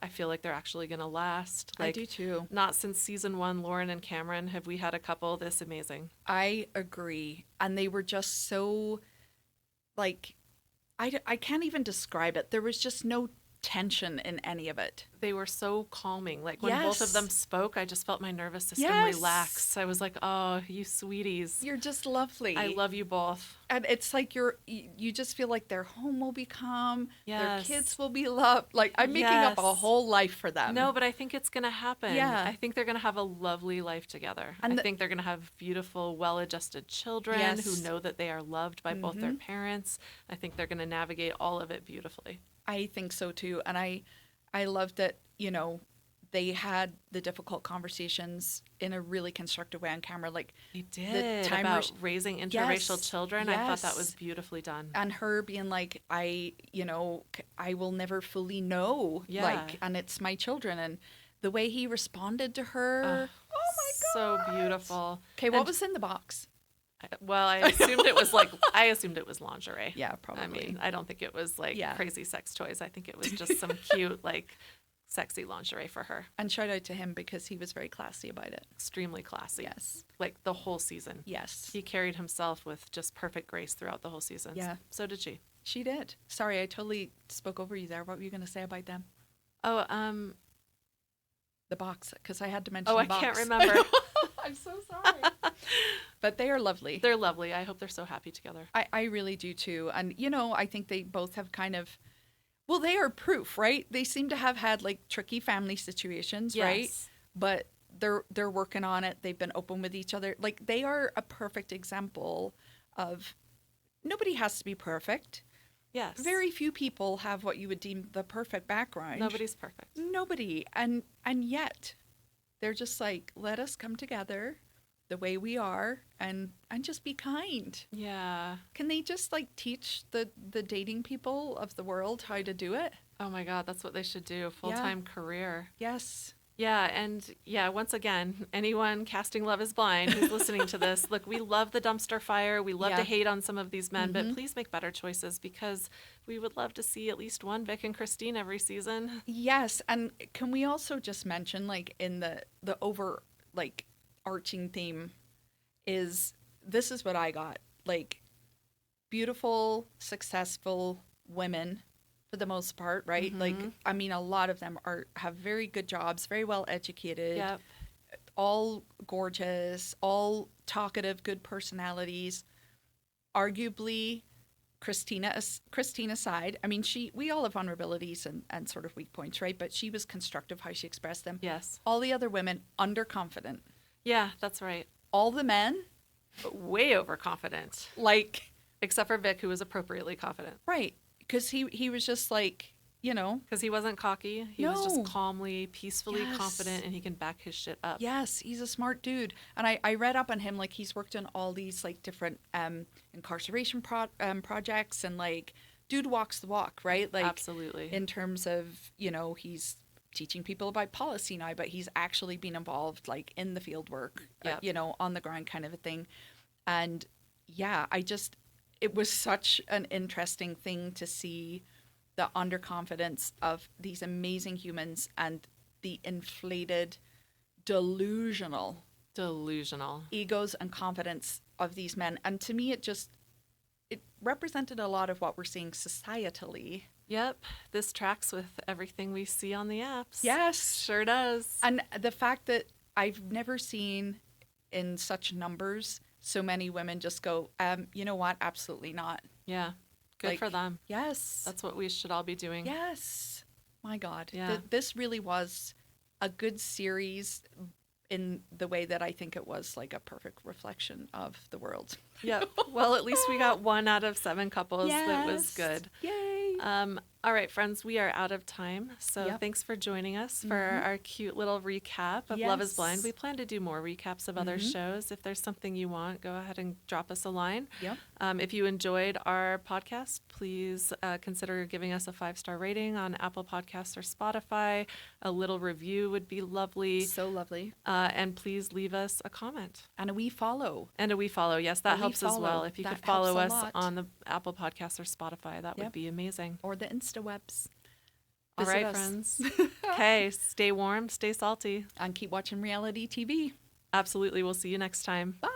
[SPEAKER 2] I feel like they're actually going to last.
[SPEAKER 1] I do too.
[SPEAKER 2] Not since season 1, Lauren and Cameron, have we had a couple this amazing.
[SPEAKER 1] I agree. And they were just so, like, I can't even describe it. There was just no tension in any of it.
[SPEAKER 2] They were so calming. Like when both of them spoke, I just felt my nervous system relax. I was like, oh, you sweeties.
[SPEAKER 1] You're just lovely.
[SPEAKER 2] I love you both.
[SPEAKER 1] And it's like you just feel like their home will be calm.
[SPEAKER 2] Yes.
[SPEAKER 1] Their kids will be loved. Like I'm making up a whole life for them.
[SPEAKER 2] No, but I think it's going to happen.
[SPEAKER 1] Yeah.
[SPEAKER 2] I think they're going to have a lovely life together.
[SPEAKER 1] And
[SPEAKER 2] I think they're going to have beautiful, well-adjusted children who know that they are loved by both their parents. I think they're going to navigate all of it beautifully.
[SPEAKER 1] I think so too. And I loved that, you know, they had the difficult conversations in a really constructive way on camera. Like
[SPEAKER 2] they did about raising interracial children.
[SPEAKER 1] Yes.
[SPEAKER 2] I thought that was beautifully done.
[SPEAKER 1] And her being like, I will never fully know.
[SPEAKER 2] Yeah.
[SPEAKER 1] Like, and it's my children. And the way he responded to her. Oh my God.
[SPEAKER 2] So beautiful.
[SPEAKER 1] Okay. What was in the box?
[SPEAKER 2] Well, I assumed it was lingerie.
[SPEAKER 1] Yeah, probably.
[SPEAKER 2] I mean, I don't think it was like crazy sex toys. I think it was just some cute, like, sexy lingerie for her.
[SPEAKER 1] And shout out to him because he was very classy about it.
[SPEAKER 2] Extremely classy.
[SPEAKER 1] Yes.
[SPEAKER 2] Like the whole season.
[SPEAKER 1] Yes.
[SPEAKER 2] He carried himself with just perfect grace throughout the whole season.
[SPEAKER 1] Yeah.
[SPEAKER 2] So did she.
[SPEAKER 1] She did. Sorry, I totally spoke over you there. What were you going to say about them?
[SPEAKER 2] Oh,
[SPEAKER 1] the box, because I had to mention
[SPEAKER 2] the
[SPEAKER 1] the box.
[SPEAKER 2] I can't remember.
[SPEAKER 1] I'm so sorry. But they are lovely.
[SPEAKER 2] They're lovely. I hope they're so happy together.
[SPEAKER 1] I really do too. And, you know, I think they both have kind of, well, they are proof, right? They seem to have had like tricky family situations, right? But they're working on it. They've been open with each other. Like they are a perfect example of nobody has to be perfect.
[SPEAKER 2] Yes.
[SPEAKER 1] Very few people have what you would deem the perfect background.
[SPEAKER 2] Nobody's perfect.
[SPEAKER 1] Nobody. And yet they're just like, let us come together the way we are and just be kind.
[SPEAKER 2] Yeah.
[SPEAKER 1] Can they just like teach the dating people of the world how to do it?
[SPEAKER 2] Oh my God, that's what they should do. Full-time career.
[SPEAKER 1] Yes.
[SPEAKER 2] Yeah, and once again, anyone casting Love is Blind who's listening to this, look, we love the dumpster fire. We love to hate on some of these men, but please make better choices because we would love to see at least one Vic and Christine every season.
[SPEAKER 1] Yes, and can we also just mention, like, in the over, like, arching theme is, this is what I got, like, beautiful, successful women for the most part, right? Like, I mean, a lot of them have very good jobs, very well educated, all gorgeous, all talkative, good personalities. Arguably, Christina aside, I mean, we all have vulnerabilities and sort of weak points, right? But she was constructive how she expressed them.
[SPEAKER 2] Yes.
[SPEAKER 1] All the other women, underconfident.
[SPEAKER 2] Yeah, that's right.
[SPEAKER 1] All the men,
[SPEAKER 2] way overconfident.
[SPEAKER 1] Like,
[SPEAKER 2] except for Vic, who was appropriately confident.
[SPEAKER 1] Right. Because he was just like, you know.
[SPEAKER 2] Because he wasn't cocky. He was just calmly, peacefully confident, and he can back his shit up.
[SPEAKER 1] Yes, he's a smart dude. And I read up on him, like, he's worked on all these, like, different incarceration projects, and, like, dude walks the walk, right? Like,
[SPEAKER 2] absolutely.
[SPEAKER 1] In terms of, you know, he's teaching people about policy now, but he's actually been involved, like, in the field work, you know, on the ground kind of a thing. And, yeah, it was such an interesting thing to see the underconfidence of these amazing humans and the inflated, delusional egos and confidence of these men. And to me, it represented a lot of what we're seeing societally.
[SPEAKER 2] Yep. This tracks with everything we see on the apps.
[SPEAKER 1] Yes.
[SPEAKER 2] Sure does.
[SPEAKER 1] And the fact that I've never seen in such numbers so many women just go, you know what? Absolutely not.
[SPEAKER 2] Yeah. Good for them.
[SPEAKER 1] Yes.
[SPEAKER 2] That's what we should all be doing.
[SPEAKER 1] Yes. My God.
[SPEAKER 2] Yeah.
[SPEAKER 1] This really was a good series in the way that I think it was like a perfect reflection of the world.
[SPEAKER 2] Yep. Well, at least we got 1 out of 7 couples that was good.
[SPEAKER 1] Yay.
[SPEAKER 2] All right, friends, we are out of time. So
[SPEAKER 1] Yep.
[SPEAKER 2] thanks for joining us for our cute little recap of Love is Blind.
[SPEAKER 1] Yes.
[SPEAKER 2] We plan to do more recaps of other shows. If there's something you want, go ahead and drop us a line.
[SPEAKER 1] Yep.
[SPEAKER 2] If you enjoyed our podcast, please consider giving us a 5-star rating on Apple Podcasts or Spotify. A little review would be lovely.
[SPEAKER 1] So lovely.
[SPEAKER 2] And please leave us a comment.
[SPEAKER 1] And a wee follow.
[SPEAKER 2] And a wee follow. Yes, that
[SPEAKER 1] wee
[SPEAKER 2] helps as well.
[SPEAKER 1] follow.
[SPEAKER 2] If you
[SPEAKER 1] That
[SPEAKER 2] could follow
[SPEAKER 1] helps
[SPEAKER 2] us
[SPEAKER 1] a lot.
[SPEAKER 2] on the Apple Podcasts or Spotify, that would
[SPEAKER 1] Yep.
[SPEAKER 2] be amazing.
[SPEAKER 1] Or the InstaWebs.
[SPEAKER 2] All
[SPEAKER 1] Visit
[SPEAKER 2] right,
[SPEAKER 1] us.
[SPEAKER 2] friends. Okay, stay warm, stay salty.
[SPEAKER 1] And keep watching reality TV.
[SPEAKER 2] Absolutely. We'll see you next time.
[SPEAKER 1] Bye.